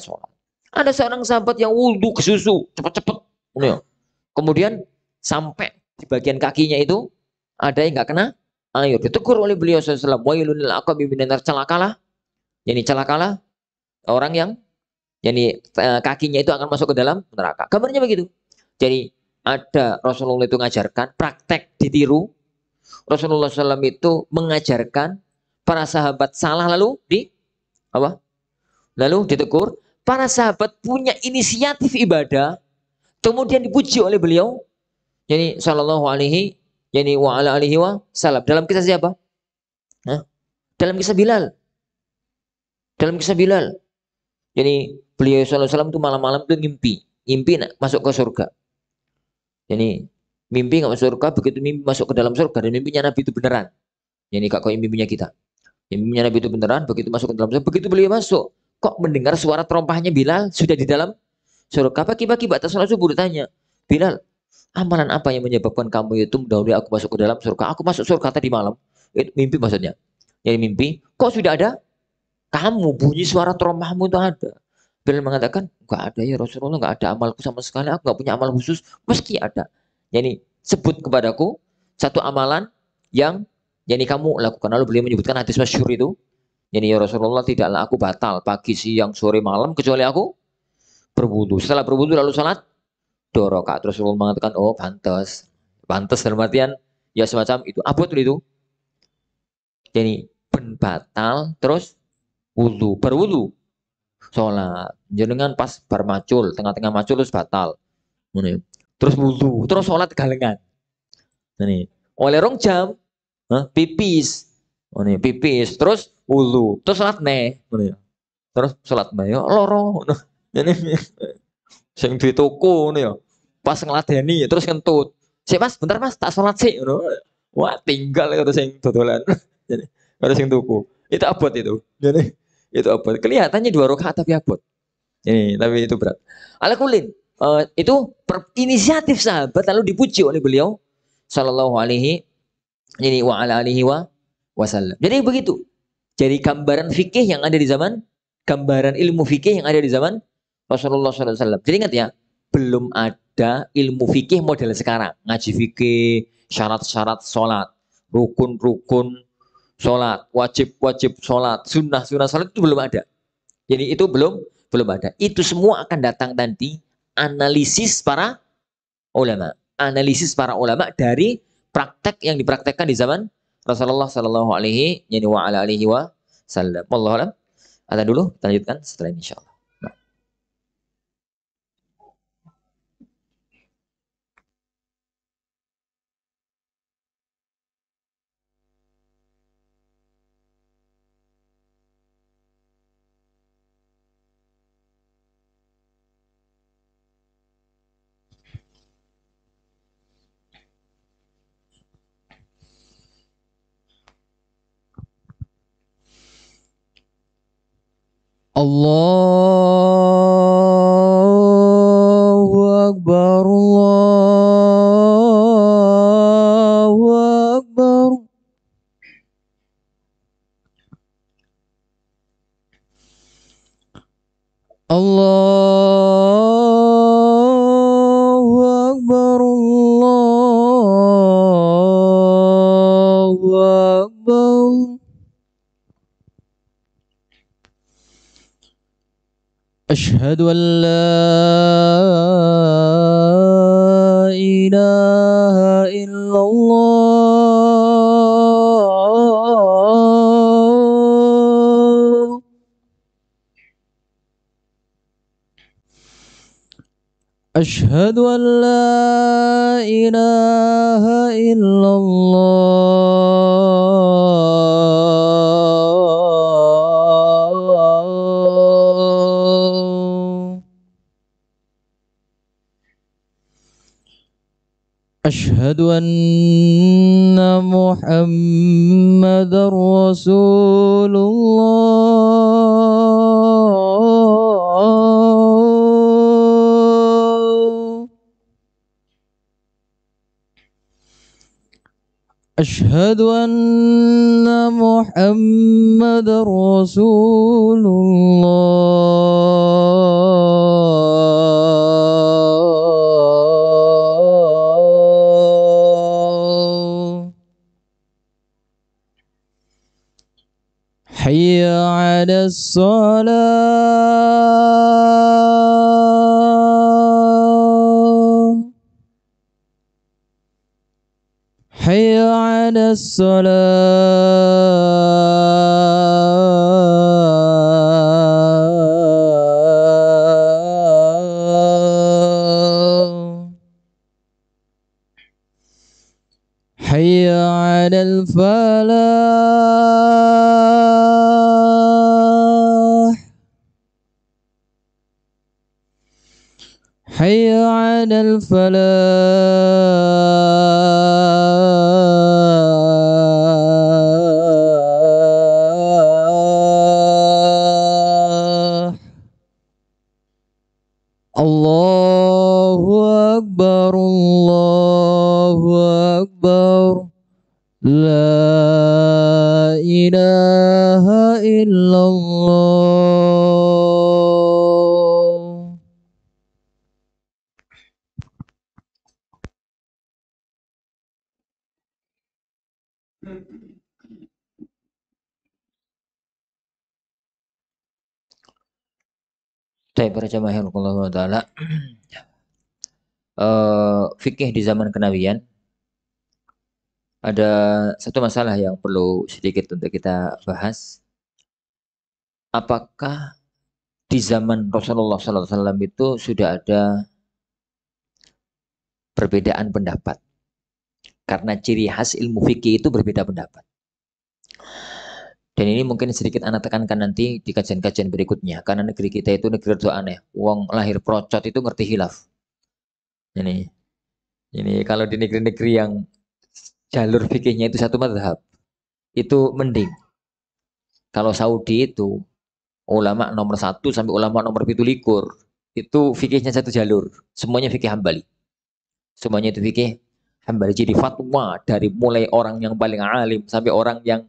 sholat. Ada seorang sahabat yang wudhu ke susu, cepet-cepet. Kemudian sampai di bagian kakinya itu ada yang nggak kena air. Ditegur oleh beliau SAW. Wailun lil aqabi minan nar, celakalah. Yani celakalah orang yang jadi kakinya itu akan masuk ke dalam neraka. Kabarnya begitu. Jadi ada Rasulullah itu mengajarkan, praktek ditiru. Rasulullah SAW itu mengajarkan, para sahabat salah lalu apa? Lalu ditegur. Para sahabat punya inisiatif ibadah, kemudian dipuji oleh beliau. Jadi Shallallahu Alaihi, jadi wa ala alihi wasallam. Dalam kisah siapa? Hah? Dalam kisah Bilal. Dalam kisah Bilal. Jadi beliau SAW itu malam-malam itu mimpi masuk ke surga. Jadi mimpi nggak masuk surga, begitu mimpi masuk ke dalam surga dan mimpinya Nabi itu beneran. Jadi kak kau mimpinya kita. Mimpinya Nabi itu beneran, begitu masuk ke dalam surga, begitu beliau masuk, kok mendengar suara terompahnya Bilal sudah di dalam surga. Pagi-pagi batas sholat subuh ditanya, Bilal, amalan apa yang menyebabkan kamu itu mendahului aku masuk ke dalam surga? Aku masuk surga tadi malam. Itu mimpi maksudnya. Jadi mimpi, kok sudah ada kamu, bunyi suara terompahmu itu ada. Bilal mengatakan, enggak ada ya Rasulullah, enggak ada amalku sama sekali, aku enggak punya amal khusus, meski ada. Jadi sebut kepadaku satu amalan yang kamu lakukan. Lalu beliau menyebutkan hadis masyhur itu. Jadi ya Rasulullah, tidaklah aku batal pagi, siang, sore, malam kecuali aku berwudu. Setelah berwudu lalu salat 2 rakaat. Rasulullah mengatakan, oh pantas. Pantas dalam artian ya semacam itu. Abot itu. Jadi ben batal terus wudu, berwudu, sholat. Jenengan pas bar macul, tengah-tengah macul terus batal. Terus wudu, terus sholat galengan. Ini oleh 2 jam, pipis. Pipis, terus wudu, terus sholat meh. Terus sholat meh, ya loro. Jadi sing di toko ya. Pas ngeladeni terus kentut. Sik Mas, bentar Mas, tak sholat sih. Wah, tinggal ya terus sing dodolan. Jadi harus sing tuku. Itu abot itu. Jadi itu abot. Kelihatannya 2 rakaat tapi abot. Ini tapi itu berat. Alakulin, itu inisiatif sahabat lalu dipuji oleh beliau Shallallahu Alaihi wa ala alihi wasallam. Jadi begitu. Jadi gambaran fikih yang ada di zaman, gambaran ilmu fikih yang ada di zaman Rasulullah SAW. Jadi ingat ya, belum ada ilmu fikih model sekarang. Ngaji fikih, syarat-syarat sholat, rukun-rukun sholat, wajib-wajib sholat, sunnah-sunnah sholat itu belum ada. Jadi itu belum ada. Itu semua akan datang nanti analisis para ulama. Analisis para ulama dari praktek yang dipraktekkan di zaman Rasulullah Sallallahu Alaihi Wasallam. Wallahu a'lam. Ada dulu, kita lanjutkan setelah ini insyaallah. Allahu Akbar, Allahu Akbar. أشهد أن لا إله إلا الله. أشهد أن لا إله إلا الله. أشهد أن محمد رسول الله. أشهد أن محمد رسول الله. حي على الصلاة. حي على الصلاة. حي على الفلاح. حي على الفلاح. الله أكبر الله أكبر لا إله إلا الله. Baik, para jamaah Allah Ta'ala, fikih di zaman kenabian, ada satu masalah yang perlu sedikit untuk kita bahas. Apakah di zaman Rasulullah SAW itu sudah ada perbedaan pendapat? Karena ciri khas ilmu fikih itu berbeda pendapat. Dan ini mungkin sedikit anak tekankan nanti di kajian-kajian berikutnya. Karena negeri kita itu negeri doa aneh. Wong lahir procot itu ngerti hilaf. Ini kalau di negeri-negeri yang jalur fikihnya itu satu mazhab, itu mending. Kalau Saudi itu ulama nomor 1 sampai ulama nomor 17 itu fikihnya satu jalur. Semuanya fikih Hambali. Semuanya itu fikih Hambali. Jadi fatwa dari mulai orang yang paling alim sampai orang yang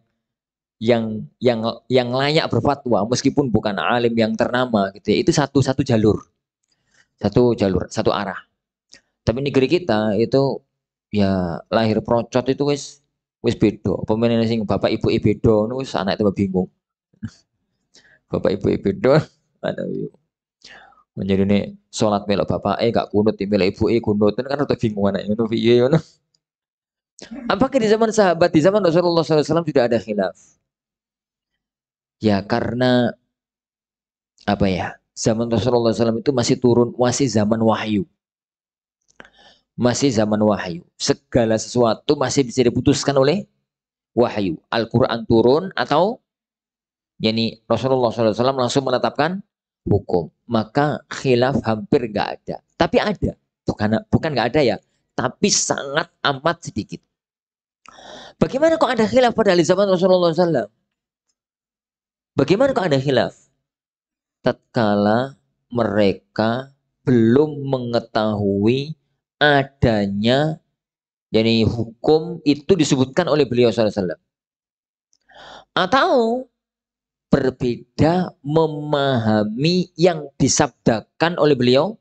layak berfatwa meskipun bukan alim yang ternama gitu ya, itu satu jalur, satu arah. Tapi negeri kita itu ya lahir procot itu wis bedo. Pemain sing bapak ibu bedo, wis anak itu bingung. Bapak ibu bedo, ada menjadi nih sholat melok bapak gak kunut di melok ibu kunut kan udah bingung anak itu piye ngono. Apakah di zaman sahabat, di zaman Rasulullah SAW sudah ada khilaf? Ya karena apa ya? Zaman Rasulullah SAW itu masih turun, masih zaman wahyu. Masih zaman wahyu. Segala sesuatu masih bisa diputuskan oleh wahyu. Al-Quran turun atau yani Rasulullah SAW langsung menetapkan hukum. Maka khilaf hampir nggak ada. Tapi ada. Bukan nggak ada ya. Tapi sangat amat sedikit. Bagaimana kok ada khilaf pada zaman Rasulullah SAW? Bagaimana kok ada khilaf? Tatkala mereka belum mengetahui adanya yani hukum itu disebutkan oleh beliau SAW. Atau berbeda memahami yang disabdakan oleh beliau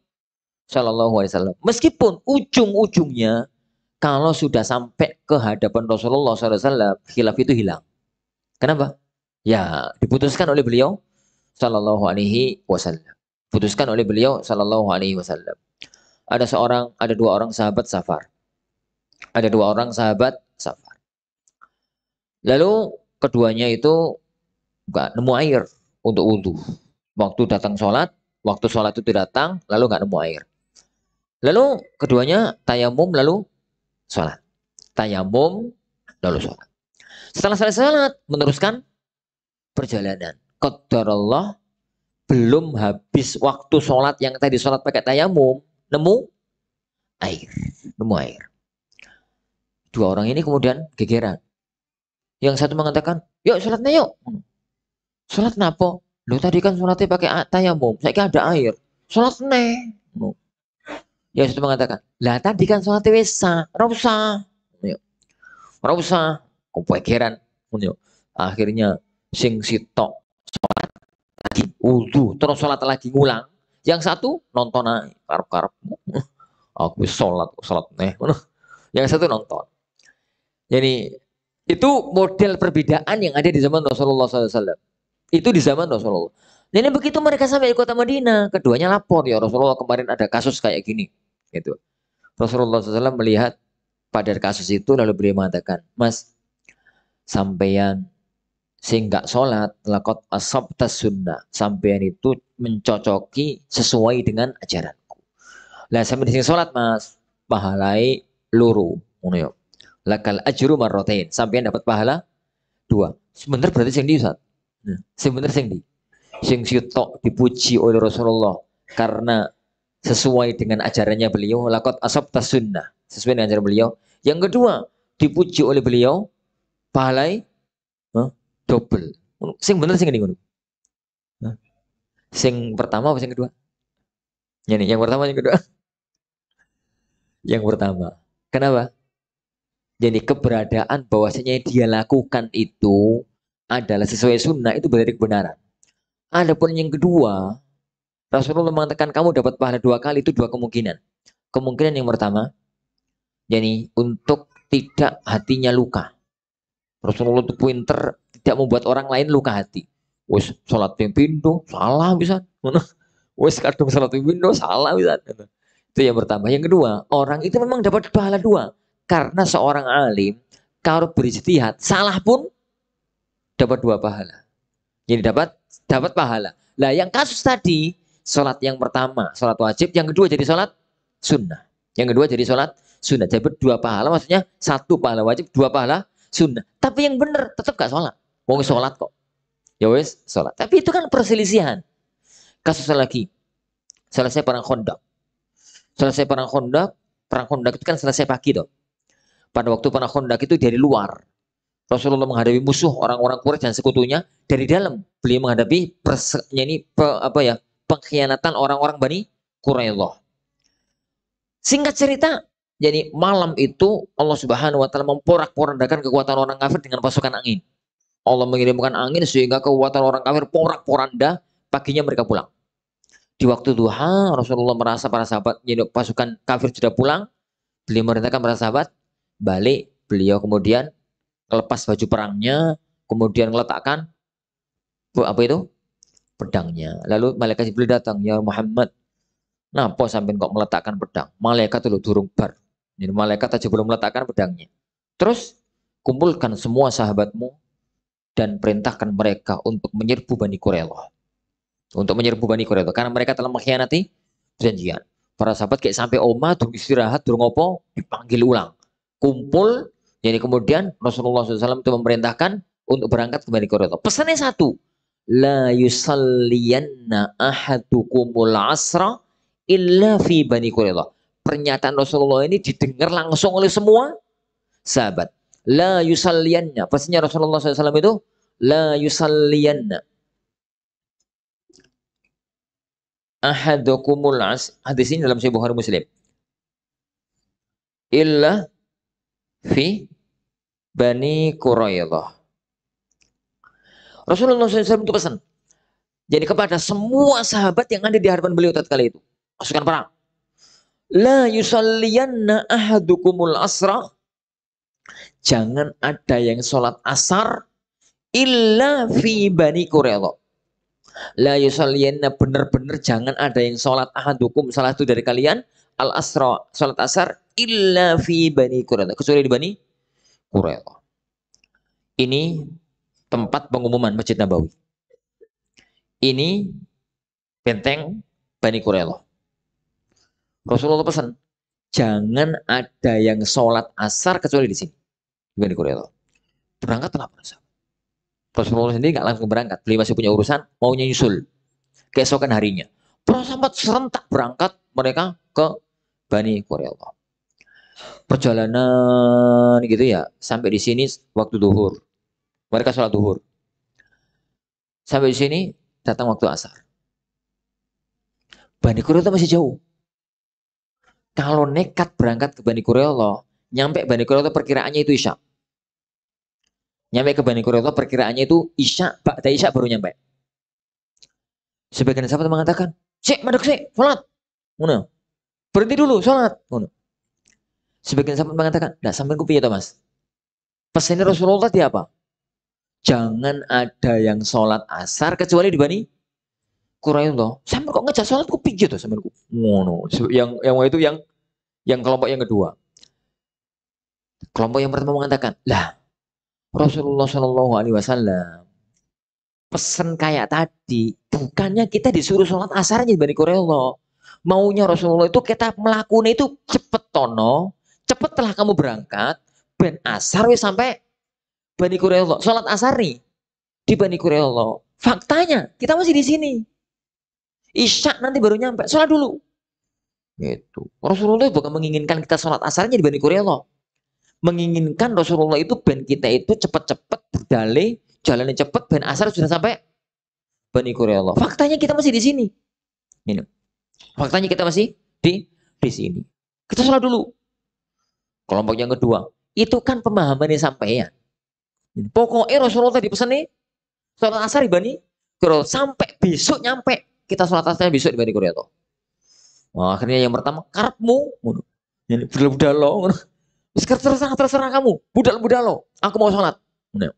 Shallallahu Alaihi Wasallam. Meskipun ujung-ujungnya kalau sudah sampai ke hadapan Rasulullah SAW, khilaf itu hilang. Kenapa? Ya diputuskan oleh beliau Shallallahu Alaihi Wasallam. Putuskan oleh beliau sallallahu alaihi wasallam. Ada dua orang sahabat safar. Ada dua orang sahabat safar. Lalu keduanya itu nggak nemu air untuk wudhu. Waktu sholat itu datang, lalu nggak nemu air. Lalu keduanya tayamum lalu sholat. Tayamum lalu sholat. Setelah selesai sholat, meneruskan perjalanan. Qadarullah, belum habis waktu sholat yang tadi sholat pakai tayamum, nemu air. Nemu air. Dua orang ini kemudian gegeran. Yang satu mengatakan, yuk sholatnya yuk. Sholat napa? Lu tadi kan sholatnya pakai tayamum, saya ada air. Sholat nih. Yang satu mengatakan, lah tadi kan sholatnya wesa, rausa. Rausa, kegeran. Akhirnya sing sitok sholat lagi wudu, terus sholat lagi ngulang. Yang satu nonton aja, karep-karep. Aku sholat nih. Yang satu nonton. Jadi itu model perbedaan yang ada di zaman Rasulullah SAW. Itu di zaman Rasulullah. Jadi begitu mereka sampai di kota Madinah, keduanya lapor, ya Rasulullah kemarin ada kasus kayak gini. Gitu. Rasulullah SAW melihat pada kasus itu lalu beliau mengatakan, Mas, sampeyan sing gak sholat lakot asabtas sunnah, sampeyan itu mencocoki sesuai dengan ajaranku. Lah sampai di sini sholat Mas, pahalai luru, lakal ajru marrotain, sampeyan dapat pahala 2. Sebentar berarti sing di Ustaz. Sebentar sing sitok dipuji oleh Rasulullah karena sesuai dengan ajarannya beliau, lakot asabtas sunnah, sesuai dengan ajaran beliau. Yang kedua, dipuji oleh beliau pahalai double. Sing bener sing ini. Sing pertama apa sing kedua? Yang pertama yang kedua. Yang pertama. Kenapa? Jadi keberadaan bahwasanya yang dia lakukan itu adalah sesuai sunnah itu berarti kebenaran. Adapun yang kedua, Rasulullah mengatakan kamu dapat pahala 2 kali, itu 2 kemungkinan. Kemungkinan yang pertama, jadi untuk tidak hatinya luka. Rasulullah itu pinter, tidak membuat orang lain luka hati. Wes sholat pindo salah bisa. Wes kadung sholat pindo salah bisa. Itu yang pertama. Yang kedua, orang itu memang dapat pahala 2 karena seorang alim kalau berijtihad salah pun dapat 2 pahala. Jadi dapat pahala. Lah yang kasus tadi, sholat yang pertama sholat wajib, yang kedua jadi sholat sunnah. Yang kedua jadi sholat sunnah. Jadi 2 pahala, maksudnya 1 pahala wajib, 2 pahala sunnah. Tapi yang benar tetap gak sholat. Mau sholat kok. Ya wes sholat. Tapi itu kan perselisihan. Kasusnya lagi, selesai perang Khandaq. Selesai perang Khandaq itu kan selesai pagi toh. Pada waktu perang Khandaq itu dari luar. Rasulullah menghadapi musuh orang-orang Quraisy dan sekutunya, dari dalam beliau menghadapi pengkhianatan orang-orang Bani Quraidah. Singkat cerita, jadi malam itu Allah Subhanahu wa taala memporak-porandakan kekuatan orang kafir dengan pasukan angin. Allah mengirimkan angin sehingga kekuatan orang kafir porak-poranda, paginya mereka pulang. Di waktu duha, Rasulullah merasa para sahabat, jadi pasukan kafir sudah pulang, beliau merintahkan para sahabat balik. Beliau kemudian lepas baju perangnya, kemudian meletakkan pedangnya. Lalu malaikat Jibril datang, ya Muhammad, napa sampai kok meletakkan pedang? Malaikat itu durung bar. Jadi malaikat aja belum meletakkan pedangnya. Terus kumpulkan semua sahabatmu dan perintahkan mereka untuk menyerbu Bani Quraidah. Untuk menyerbu Bani Quraidah karena mereka telah mengkhianati perjanjian. Para sahabat kayak sampai oma, durung istirahat, durung ngopo, dipanggil ulang. Kumpul. Jadi kemudian Rasulullah SAW itu memerintahkan untuk berangkat ke Bani Quraidah. Pesannya 1, la yusalliyanna ahadukumul asra illa fi Bani Quraidah. Pernyataan Rasulullah ini didengar langsung oleh semua sahabat. La yusalliyanna. Pastinya Rasulullah SAW itu la yusalliyanna ahadukumul asra. Hadis ini dalam Sahih Bukhari Muslim. Illa fi Bani Quraidah. Rasulullah SAW itu pesan. Jadi kepada semua sahabat yang ada di hadapan beliau tatkala itu, pasukan perang. La yusalliyanna ahadukumul asra. Jangan ada yang sholat asar illa fi Bani Quraidah. La yusalliyanna, bener-bener jangan ada yang sholat ahadukum, salah satu dari kalian, al asra, sholat asar, illa fi Bani Quraidah, kecuali di Bani Quraidah. Ini tempat pengumuman Masjid Nabawi. Ini benteng Bani Quraidah. Rasulullah pesan, jangan ada yang sholat asar kecuali di sini, di Bani Quraidah. Berangkatlah para sahabat. Rasulullah sendiri nggak langsung berangkat, beliau masih punya urusan, maunya nyusul keesokan harinya. Para sahabat serentak berangkat mereka ke Bani Quraidah. Perjalanan gitu ya, sampai di sini waktu duhur. Mereka sholat duhur. Sampai di sini datang waktu asar. Bani Quraidah masih jauh. Kalau nekat berangkat ke Bani Quraidah, nyampe Bani Quraidah perkiraannya itu Isya. Nyampe ke Bani Quraidah perkiraannya itu Isya, ba'da Isya baru nyampe. Sebagian sahabat mengatakan, "Sik, madeg sik, salat." Ngono. Berhenti dulu, salat. Ngono. Sebagian sahabat mengatakan, "Ndak sampean ku piye to, Mas?" Pesan Rasulullah dia apa? Jangan ada yang sholat asar kecuali di Bani Quraidah. Sampai kok ngejak sholat ku piye to sampean ku? Ngono. Yang kelompok yang kedua. Kelompok yang pertama mengatakan, "Lah, Rasulullah Shallallahu alaihi wasallam pesan kayak tadi, bukannya kita disuruh sholat asarnya di Bani Quraidah. Maunya Rasulullah itu kita melakukan itu cepet tono, cepet telah kamu berangkat, ben asar wis sampai Bani Quraidah. Sholat asar nih di Bani Quraidah. Faktanya kita masih di sini. Isya nanti baru nyampe. Sholat dulu." Gitu. Rasulullah bukan menginginkan kita sholat asarnya di Bani Quraidah. Menginginkan Rasulullah itu ben kita itu cepat-cepat berdalih, jalannya cepat, ben asar sudah sampai Bani Quraidah. Faktanya kita masih di sini. Ini. Faktanya kita masih di sini. Kita sholat dulu. Kelompok yang kedua, itu kan pemahamannya sampean. Pokoknya Rasulullah tadi pesan nih, sholat asar di Bani Quraidah sampai besok nyampe. Kita sholat asarnya besok di Bani Quraidah. Wah, akhirnya yang pertama, karepmu, ini budal-budal lo, terserah kamu, budal-budal lo, aku mau sholat. Nah,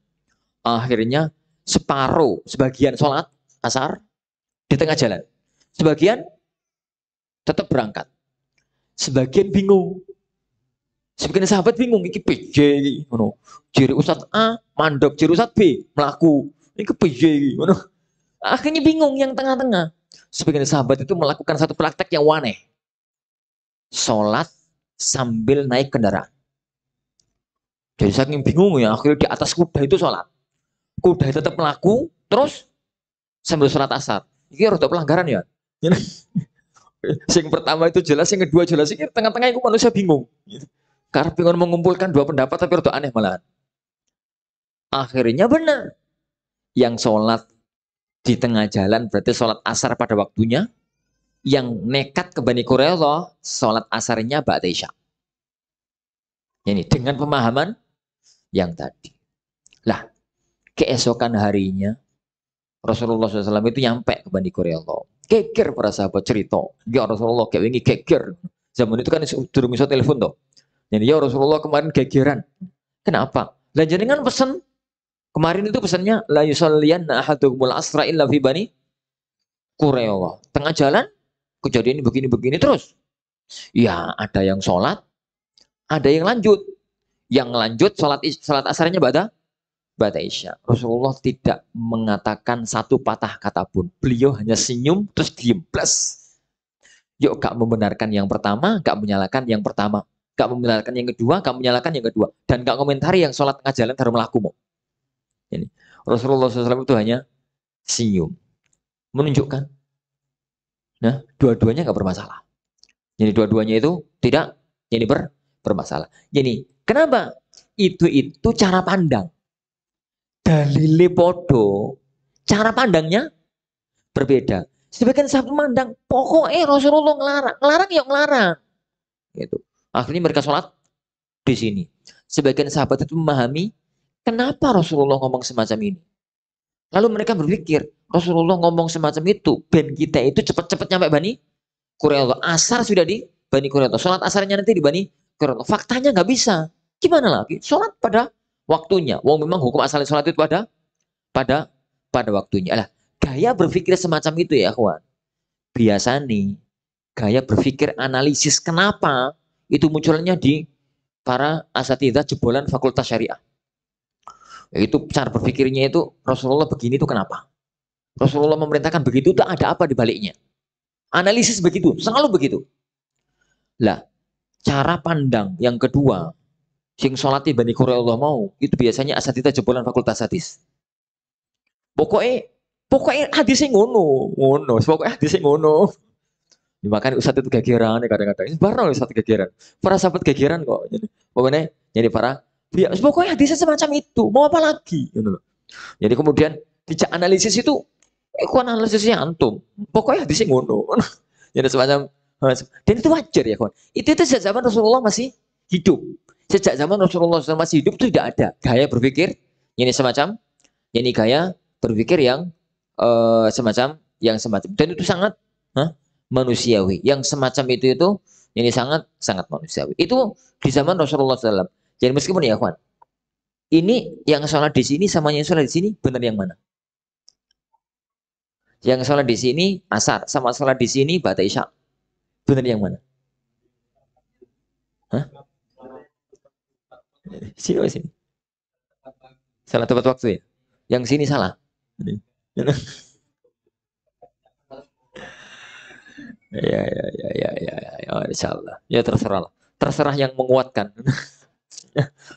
akhirnya sebagian sholat asar di tengah jalan, sebagian tetap berangkat, sebagian bingung, sebagian sahabat bingung, ini PJ, jiri Ustadz A mandek, jiri Ustadz B melaku, ini PJ, akhirnya bingung yang tengah-tengah. Sebagian sahabat itu melakukan satu praktek yang aneh, sholat sambil naik kendaraan. Jadi saking bingung ya, akhirnya di atas kuda itu sholat. Kuda tetap melaku, terus sambil sholat asar. Ini rada pelanggaran ya. Yang pertama itu jelas, yang kedua jelas. Ini tengah-tengah itu manusia bingung. Karena bingung mengumpulkan dua pendapat, tapi rada aneh malahan. Akhirnya benar. Yang sholat di tengah jalan berarti sholat asar pada waktunya. Yang nekat ke Bani Quraidah, sholat asarnya ba'da Isya. Ini dengan pemahaman yang tadi. Lah, keesokan harinya Rasulullah SAW itu nyampe ke Bani Quraidah. Geger para sahabat cerita, ya Rasulullah kayak wingi geger. Zaman itu kan durung iso telepon toh. Jadi ya Rasulullah kemarin gegeran. Kenapa? Lah jenengan pesen kemarin itu pesannya la yusalliyanna ahadukumul asra illa fi Bani Quraidah. Tengah jalan kejadian begini terus. Ya ada yang sholat, ada yang lanjut. Yang lanjut sholat asarnya ba'da Isya. Rasulullah tidak mengatakan satu patah kata pun. Beliau hanya senyum terus diem plus. Yuk gak membenarkan yang pertama, gak menyalahkan yang pertama. Gak membenarkan yang kedua, gak menyalahkan yang kedua. Dan gak komentari yang sholat tengah jalan baru melaku. Ini. Rasulullah SAW itu hanya senyum. Menunjukkan. Nah, dua-duanya gak bermasalah. Jadi dua-duanya itu tidak jadi bermasalah. Jadi kenapa? Itu cara pandang. Dalile podo, cara pandangnya berbeda. Sebagian sahabat memandang, pokoknya Rasulullah ngelarang ya ngelarang. Gitu. Akhirnya mereka sholat di sini. Sebagian sahabat itu memahami, kenapa Rasulullah ngomong semacam ini. Lalu mereka berpikir, Rasulullah ngomong semacam itu, ben kita itu cepat-cepat nyampe Bani Quraidah. Asar sudah di Bani Quraidah. Sholat asarnya nanti di Bani Quraidah. Faktanya nggak bisa. Gimana lagi? Sholat pada waktunya. Wong memang hukum asalnya sholat itu pada waktunya. Alah, Gaya berpikir semacam itu ya kawan. Biasa nih, gaya berpikir analisis kenapa itu munculnya di para asatidzah jebolan fakultas syariah. Itu cara berpikirnya itu Rasulullah begini itu kenapa? Rasulullah memerintahkan begitu itu ada apa di baliknya? Analisis begitu, selalu begitu. Lah, cara pandang yang kedua, sing sholati bani Allah mau, itu biasanya asatidzah jebolan fakultas hadis. Pokoknya pokoknya hadisnya ngono, ngono, pokoknya hadisnya ngono. Ya, makanya Ustadz itu gegeran ya kadang-kadang. Barang Ustadz gegeran. Para sahabat gegeran kok. Jadi, pokoknya jadi para ya, pokoknya hadisnya semacam itu. Mau apa lagi? Gitu loh. Jadi kemudian dijak analisis itu, analisisnya antum. Pokoknya hadisnya ngono. Jadi semacam dan itu wajar ya kawan. Itu sejak zaman Rasulullah masih hidup. Sejak zaman Rasulullah SAW masih hidup itu tidak ada gaya berpikir ini semacam ini gaya berpikir yang semacam dan itu sangat manusiawi. Yang semacam itu ini sangat sangat manusiawi. Itu di zaman Rasulullah SAW. Jadi meskipun ya kawan, ini yang sholat di sini sama yang sholat di sini benar yang mana? Yang sholat di sini asar sama sholat di sini ba'da isya. Benar yang mana? Hah? Sini sini. Salah tepat waktu ya. Yang sini salah. Ya, insya Allah. Ya terserah lah. Terserah yang menguatkan.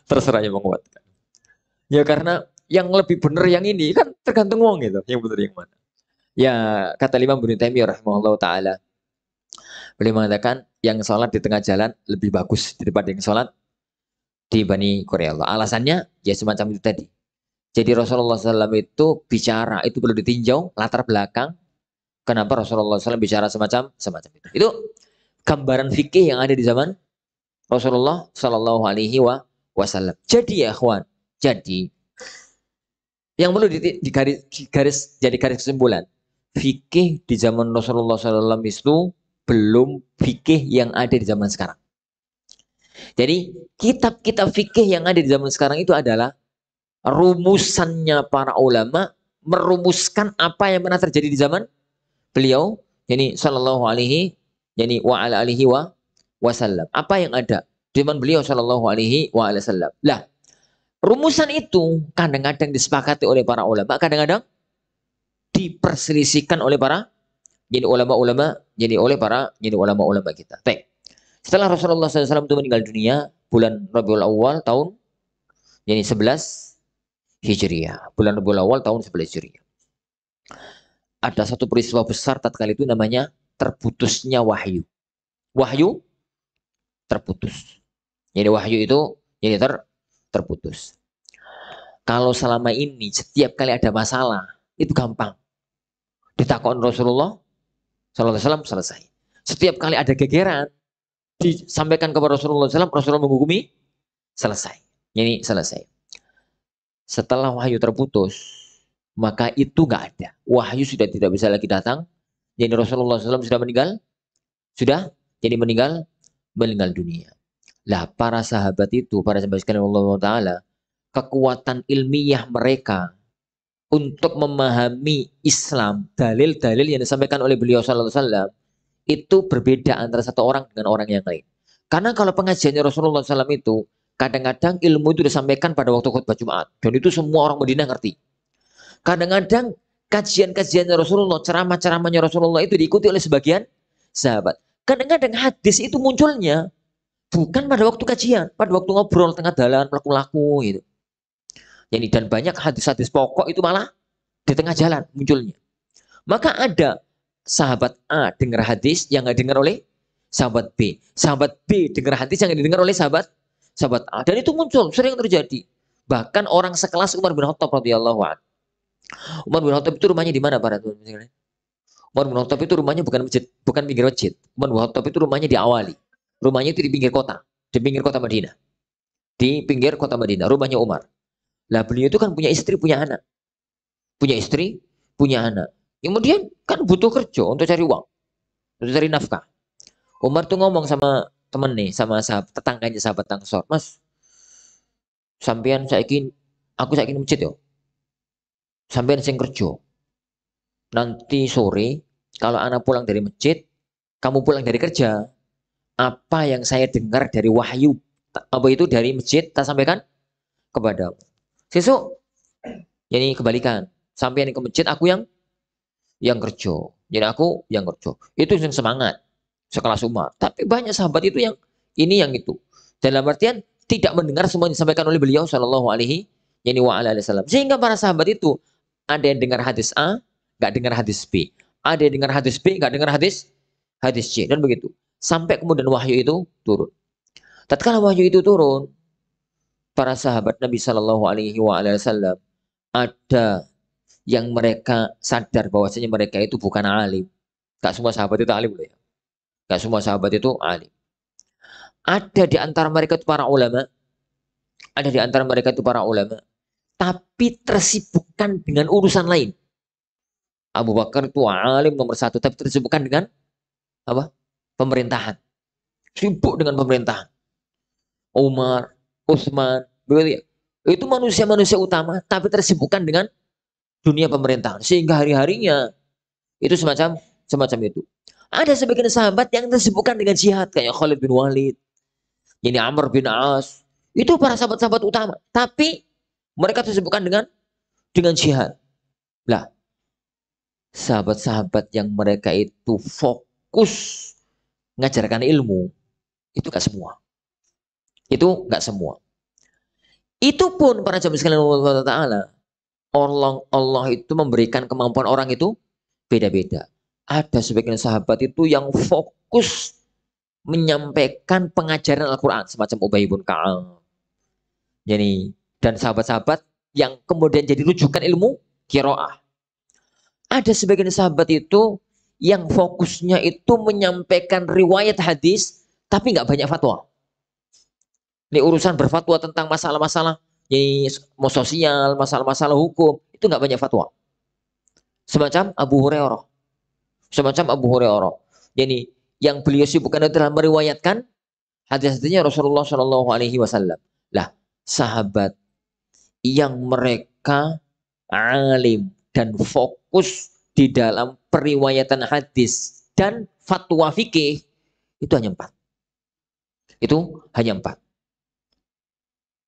Terserah yang menguatkan. Ya karena yang lebih benar yang ini kan tergantung wong gitu. Yang benar yang mana. Ya kata Imam Ibnu Taimiyah rahimahullah taala. Beliau mengatakan yang sholat di tengah jalan lebih bagus daripada yang sholat di Bani Quraidah. Alasannya ya semacam itu tadi. Jadi Rasulullah SAW itu bicara itu perlu ditinjau latar belakang kenapa Rasulullah SAW bicara semacam itu. Itu gambaran fikih yang ada di zaman Rasulullah Shallallahu Alaihi Wasallam. Jadi ya kawan, jadi yang perlu jadi garis kesimpulan, fikih di zaman Rasulullah SAW itu belum fikih yang ada di zaman sekarang. Jadi kitab-kitab fikih yang ada di zaman sekarang itu adalah rumusannya para ulama merumuskan apa yang pernah terjadi di zaman beliau, yani Shallallahu Alaihi, yani wa ala alihi wasallam. Apa yang ada di zaman beliau Shallallahu Alaihi Wasallam. Lah, rumusan itu kadang-kadang disepakati oleh para ulama, kadang-kadang diperselisihkan oleh para jadi ulama-ulama, jadi oleh para jadi ulama-ulama kita. Baik. Setelah Rasulullah SAW itu meninggal dunia bulan Rabiul Awal tahun jadi 11 Hijriah. Bulan Rabiul Awal tahun 11 Hijriah. Ada satu peristiwa besar tatkala itu namanya terputusnya wahyu. Wahyu terputus. Jadi wahyu itu jadi terputus. Kalau selama ini setiap kali ada masalah itu gampang. Ditakon Rasulullah SAW selesai. Setiap kali ada gegeran disampaikan kepada Rasulullah SAW, Rasulullah menghukumi selesai. Ini selesai. Setelah wahyu terputus, maka itu nggak ada. Wahyu sudah tidak bisa lagi datang. Jadi Rasulullah SAW sudah meninggal, sudah jadi meninggal dunia. Lah para sahabat itu, para sahabat sekalian Allah Taala, kekuatan ilmiah mereka untuk memahami Islam, dalil-dalil yang disampaikan oleh beliau Sallallahu Alaihi Wasallam itu berbeda antara satu orang dengan orang yang lain. Karena kalau pengajiannya Rasulullah SAW itu kadang-kadang ilmu itu disampaikan pada waktu khutbah Jumat dan itu semua orang Madinah ngerti. Kadang-kadang kajian-kajiannya Rasulullah, ceramah-ceramahnya Rasulullah itu diikuti oleh sebagian sahabat. Kadang-kadang hadis itu munculnya bukan pada waktu kajian, pada waktu ngobrol tengah jalan, laku-laku gitu. Jadi dan banyak hadis-hadis pokok itu malah di tengah jalan munculnya. Maka ada sahabat A dengar hadis yang nggak dengar oleh sahabat B. Sahabat B dengar hadis yang nggak didengar oleh sahabat A. Dan itu muncul, sering terjadi. Bahkan orang sekelas Umar bin Khattab radhiyallahu anhu. Umar bin Khattab itu rumahnya di mana para teman-teman? Umar bin Khattab itu rumahnya bukan masjid, bukan pinggir masjid. Umar bin Khattab itu rumahnya di Awali. Rumahnya itu di pinggir kota Madinah. Di pinggir kota Madinah, rumahnya Umar. Lah beliau itu kan punya istri, punya anak. Punya istri, punya anak. Kemudian kan butuh kerja untuk cari uang, untuk cari nafkah. Umar tuh ngomong sama temen nih, sama sahabat, tetangganya sahabat Ansor, Mas, sampean aku saiki masjid yo. Sampean sing kerja. nanti sore kalau anak pulang dari masjid, kamu pulang dari kerja, apa yang saya dengar dari wahyu, apa itu dari masjid, tak sampaikan kepadamu. Sesuk, jadi kebalikan. Sampai ke masjid, aku yang kerja. Jadi aku yang kerja. Itu yang semangat. Sekelas Umar. Tapi banyak sahabat itu yang ini yang itu. Dalam artian tidak mendengar semua yang disampaikan oleh beliau Shallallahu Alaihi Wasallam. Sehingga para sahabat itu ada yang dengar hadis A, nggak dengar hadis B. Ada yang dengar hadis B, nggak dengar hadis C dan begitu. Sampai kemudian wahyu itu turun. Tatkala wahyu itu turun, para sahabat Nabi Shallallahu Alaihi Wasallam ada yang mereka sadar bahwasanya mereka itu bukan alim. Gak semua sahabat itu alim loh ya. Gak semua sahabat itu alim. Ada di antara mereka itu para ulama. Ada di antara mereka itu para ulama. Tapi tersibukkan dengan urusan lain. Abu Bakar itu alim nomor satu. Tapi tersibukkan dengan apa? Pemerintahan. Sibuk dengan pemerintahan. Umar, Utsman, begitu ya. Itu manusia-manusia utama. Tapi tersibukkan dengan dunia pemerintahan. Sehingga hari-harinya itu semacam itu. Ada sebagian sahabat yang tersibukkan dengan jihad. Kayak Khalid bin Walid. Ini Amr bin As. Itu para sahabat-sahabat utama. Tapi mereka tersibukkan dengan jihad. Lah, sahabat-sahabat yang mereka itu fokus mengajarkan ilmu, itu gak semua. Itu gak semua. Itu pun para jamaah sekalian Allah Ta'ala, Allah itu memberikan kemampuan orang itu beda-beda. Ada sebagian sahabat itu yang fokus menyampaikan pengajaran Al-Quran, semacam Ubay bin Ka'ab. Jadi, dan sahabat-sahabat yang kemudian jadi rujukan ilmu qiraah. Ada sebagian sahabat itu yang fokusnya itu menyampaikan riwayat hadis, tapi nggak banyak fatwa. Ini urusan berfatwa tentang masalah-masalah sosial, masalah-masalah hukum, itu nggak banyak fatwa. Semacam Abu Hurairah. Jadi yang beliau sibukkan adalah meriwayatkan hadis-hadisnya Rasulullah Shallallahu Alaihi Wasallam. Lah, sahabat yang mereka alim dan fokus di dalam periwayatan hadis dan fatwa fikih itu hanya 4. Itu hanya 4.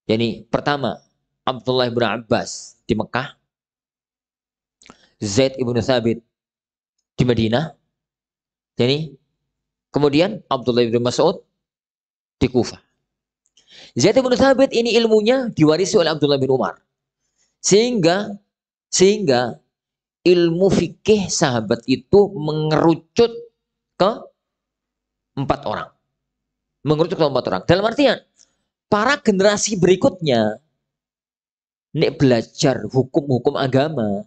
Jadi pertama Abdullah bin Abbas di Mekah, Zaid ibnu Thabit di Madinah, jadi kemudian Abdullah bin Mas'ud di Kufah. Zaid bin Thabit ini ilmunya diwarisi oleh Abdullah bin Umar. Sehingga ilmu fikih sahabat itu mengerucut ke 4 orang. Mengerucut ke 4 orang. Dalam artian, para generasi berikutnya nek belajar hukum-hukum agama,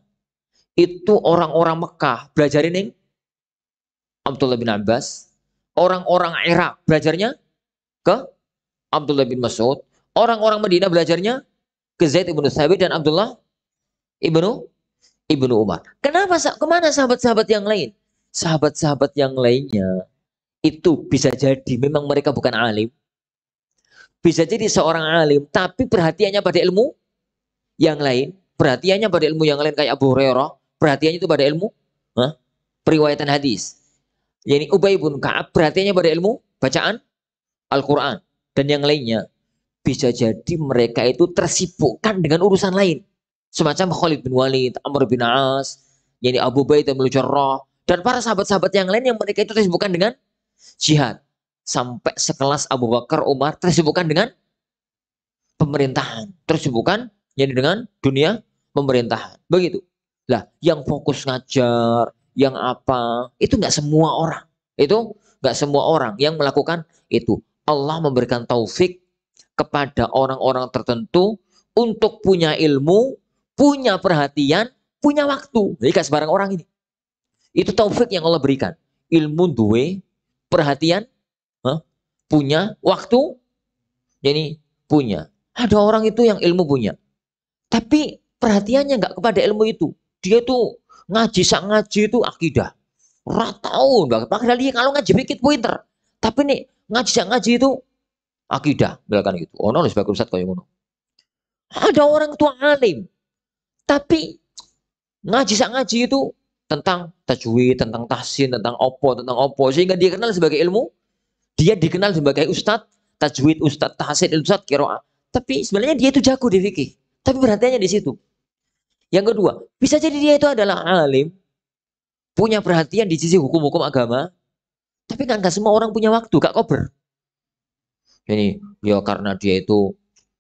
itu orang-orang Mekah belajarin yang Abdullah bin Abbas, orang-orang Irak belajarnya ke Abdullah bin Mas'ud, orang-orang Madinah belajarnya ke Zaid ibnu Thabit dan Abdullah ibnu Umar. Kenapa? Kemana sahabat-sahabat yang lain? Sahabat-sahabat yang lainnya itu bisa jadi memang mereka bukan alim, bisa jadi seorang alim tapi perhatiannya pada ilmu yang lain, perhatiannya pada ilmu yang lain kayak Abu Hurairah, perhatiannya itu pada ilmu periwayatan hadis. Yani Ubay bin Ka'ab perhatiannya pada ilmu bacaan Al-Quran dan yang lainnya. Bisa jadi mereka itu tersibukkan dengan urusan lain. Semacam Khalid bin Walid, Amr bin As, yani Abu Ubaidah bin Jarrah, dan para sahabat-sahabat yang lain yang mereka itu tersibukkan dengan jihad. Sampai sekelas Abu Bakar, Umar tersibukkan dengan pemerintahan. Tersibukkan yani dengan dunia pemerintahan. Begitu. Lah, yang fokus ngajar, yang apa, itu nggak semua orang. Itu nggak semua orang yang melakukan itu. Allah memberikan taufik kepada orang-orang tertentu untuk punya ilmu, punya perhatian, punya waktu. Jadi gak sembarang orang ini. Itu taufik yang Allah berikan. Ilmu duwe, perhatian, punya waktu, jadi punya. Ada orang itu yang ilmu punya, tapi perhatiannya nggak kepada ilmu itu. Dia tuh ngaji itu akidah. Ratau, padahal dia kalau ngaji dikit pinter. Tapi nih ngaji itu akidah, biarkan gitu. Oh, nulis bagus Ustaz kayak ngono. Ada orang tua alim, tapi ngaji itu tentang tajwid, tentang tahsin, tentang opo, sehingga dia kenal sebagai ilmu, dia dikenal sebagai ustadz tajwid, ustadz tahsin, ustadz qiraah. Tapi sebenarnya dia itu jago di fikih. Tapi perhatiannya di situ. Yang kedua, bisa jadi dia itu adalah alim, punya perhatian di sisi hukum-hukum agama, tapi kan gak semua orang punya waktu, gak kober. Jadi ya karena dia itu